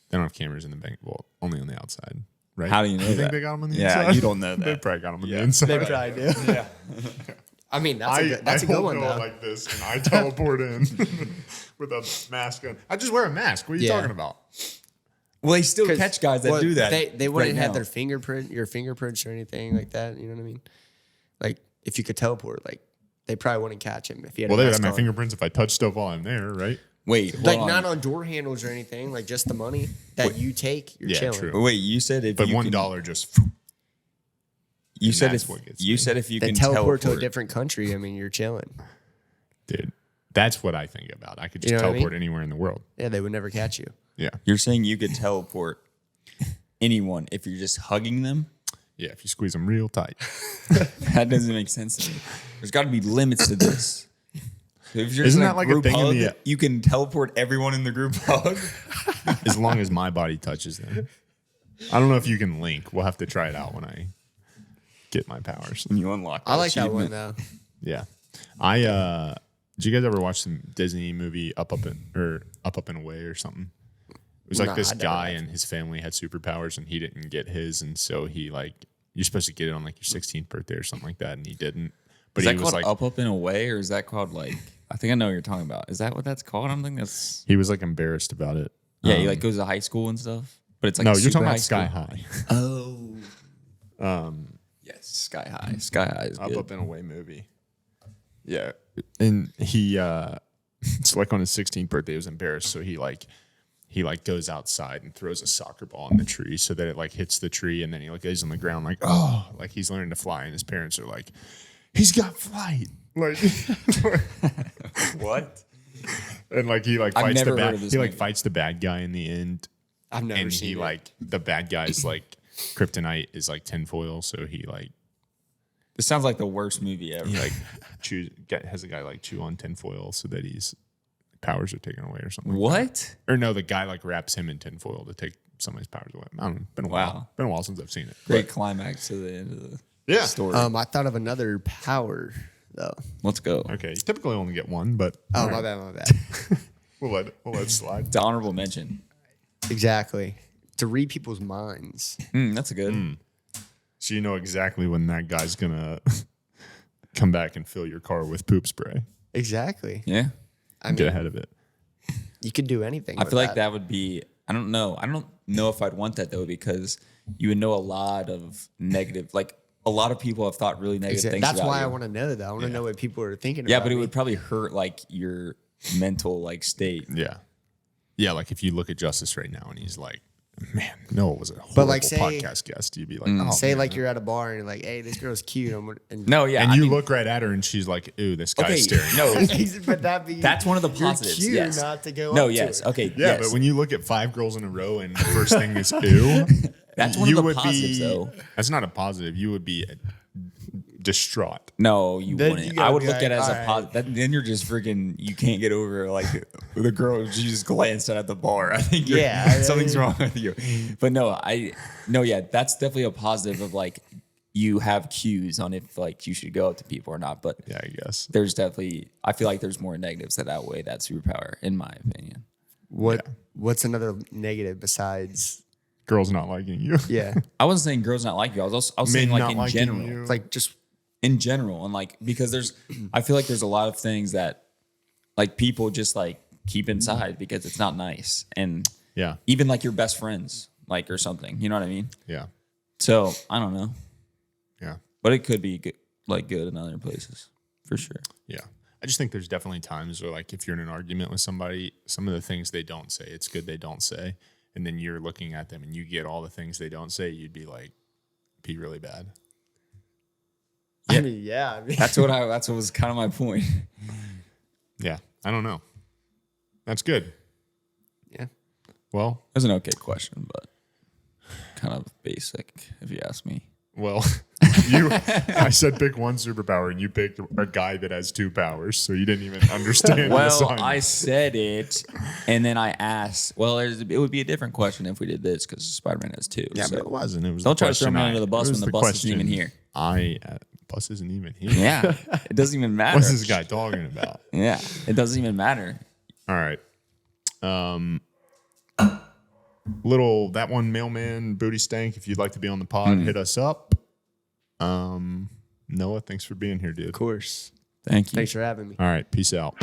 They don't have cameras in the bank vault, only on the outside. Right? How do you know You think that? they got them on the Yeah, inside? you don't know They that. probably got them on the inside. They probably do. Yeah. I mean, that's a good hold one Noah though. like this, and I teleport in with a mask on. I just wear a mask. What are you Yeah. talking about? Well, they still 'Cause, catch guys that well, do that. They wouldn't right have now. their your fingerprints or anything like that. You know what I mean? Like if you could teleport, like they probably wouldn't catch him if he had. Well, a they mask have my on. fingerprints if I touch stuff while I'm there, right? Wait, hold Like on. not on door handles or anything. Like just the money that you take. You're Yeah, chilling. true. Wait, you said if But you can- $1 just. You said that's if what gets you me. said if you They can teleport to a different country. I mean, you're chilling. Dude, that's what I think about. I could just You know what I teleport mean? anywhere in the world. Yeah, they would never catch you. Yeah. You're saying you could teleport anyone if you're just hugging them? Yeah, if you squeeze them real tight. That doesn't make sense to me. There's got to be limits to this. If you're Isn't just that like a group thing in hug, the- you can teleport everyone in the group hug. As long as my body touches them. I don't know if you can link. We'll have to try it out when I get my powers. When you unlock I like that one achievement. though. Yeah. Did you guys ever watch some Disney movie Up and Away or something? It was like Nah, this I never guy have. and his family had superpowers and he didn't get his, and so he you're supposed to get it on like your 16th birthday or something like that, and he didn't. But Is he that was called like Up and Away, or is that called like? I think I know what you're talking about. Is that what that's called? I don't think that's. he was like embarrassed about it. Yeah, he like goes to high school and stuff. But it's like No, a you're super talking high about Sky school. High. Oh. Yes, Sky High. Sky High is good. Up and Away movie. Yeah, and he it's like on his 16th birthday, he was embarrassed, so he goes outside and throws a soccer ball in the tree so that it like hits the tree, and then he like lays on the ground like, oh, like he's learning to fly, and his parents are like, he's got flight, like What? and like he like I've fights the never heard bad of this he like movie. fights the bad guy in the end, I've never and seen he it. like the bad guy's like kryptonite is like tinfoil, so he like This sounds like the worst movie ever. like has a guy like chew on tinfoil so that his powers are taken away or something. What? Or no, the guy like wraps him in tinfoil to take somebody's powers away. I don't know. Been a while. Wow. Been a while since I've seen it. Great climax to the end of the Yeah. story. I thought of another power though. Let's go. Okay. You typically only get one, but Oh, all my right. bad, my bad. We'll let it slide. It's an honorable mention. Exactly. To read people's minds. That's a good. So you know exactly when that guy's gonna come back and fill your car with poop spray. Exactly. Yeah. I mean, Get ahead of it. you could do anything. I with feel like that would be. I don't know. I don't know if I'd want that though, because you would know a lot of negative. Like a lot of people have thought really negative things. That's about why you. I want to know that. I want to know what people are thinking Yeah, about. but it me. would probably hurt like your mental like state. Yeah. Yeah, like if you look at Justice right now and he's like, man, Noah was a horrible But, like, say- podcast guest, you'd be like, oh, Say man. like you're at a bar and you're like, hey, this girl's cute. No, yeah. And I you mean, look right at her and she's like, ooh, this guy's okay, staring. no, but that be that's one of the you're positives. cute Yes. not to go No, up to yes. her. Okay. Yeah, yes. but when you look at 5 girls in a row and the first thing is ew, That's one of the positives, though. That's not a positive. You would be distraught. No, you Then wouldn't. you I go, would look at it as all a right. positive. Then you're just freaking. You can't get over like the girl you just glanced at the bar. I think something's wrong with you. But no, yeah, that's definitely a positive of like you have cues on if like you should go up to people or not. But Yeah, I guess. there's definitely. I feel like there's more negatives that outweigh that superpower, in my opinion. What's another negative besides? Girls not liking you. Yeah, I wasn't saying girls not like you. I was saying Men like not in liking general. you. it's like just In general, and like because I feel like there's a lot of things that like people just like keep inside because it's not nice, and Yeah. even like your best friends, like or something. You know what I mean? Yeah. So I don't know, Yeah. but it could be good, like good in other places for sure. Yeah. I just think there's definitely times where, like, if you're in an argument with somebody, some of the things they don't say, it's good they don't say. And then you're looking at them and you get all the things they don't say, you'd be like, be really bad. I mean, yeah. I mean, That's what was kind of my point. Yeah. I don't know. That's good. yeah. Well, It was an okay question, but kind of basic if you ask me. I said pick one superpower and you picked a guy that has 2 powers. So you didn't even understand the Well, assignment. I said it, and then I asked. Well, it would be a different question if we did this because Spider-Man has 2. Yeah, so. but it wasn't. It was Don't the try to throw me question under the bus it when was the bus isn't even question here. Bus isn't even here. Yeah, it doesn't even matter. What's this guy talking about? Yeah, it doesn't even matter. All right. That one mailman booty stank. If you'd like to be on the pod, hit us up. Noah, thanks for being here, dude. Of course. Thank you. Thanks for having me. All right. Peace out.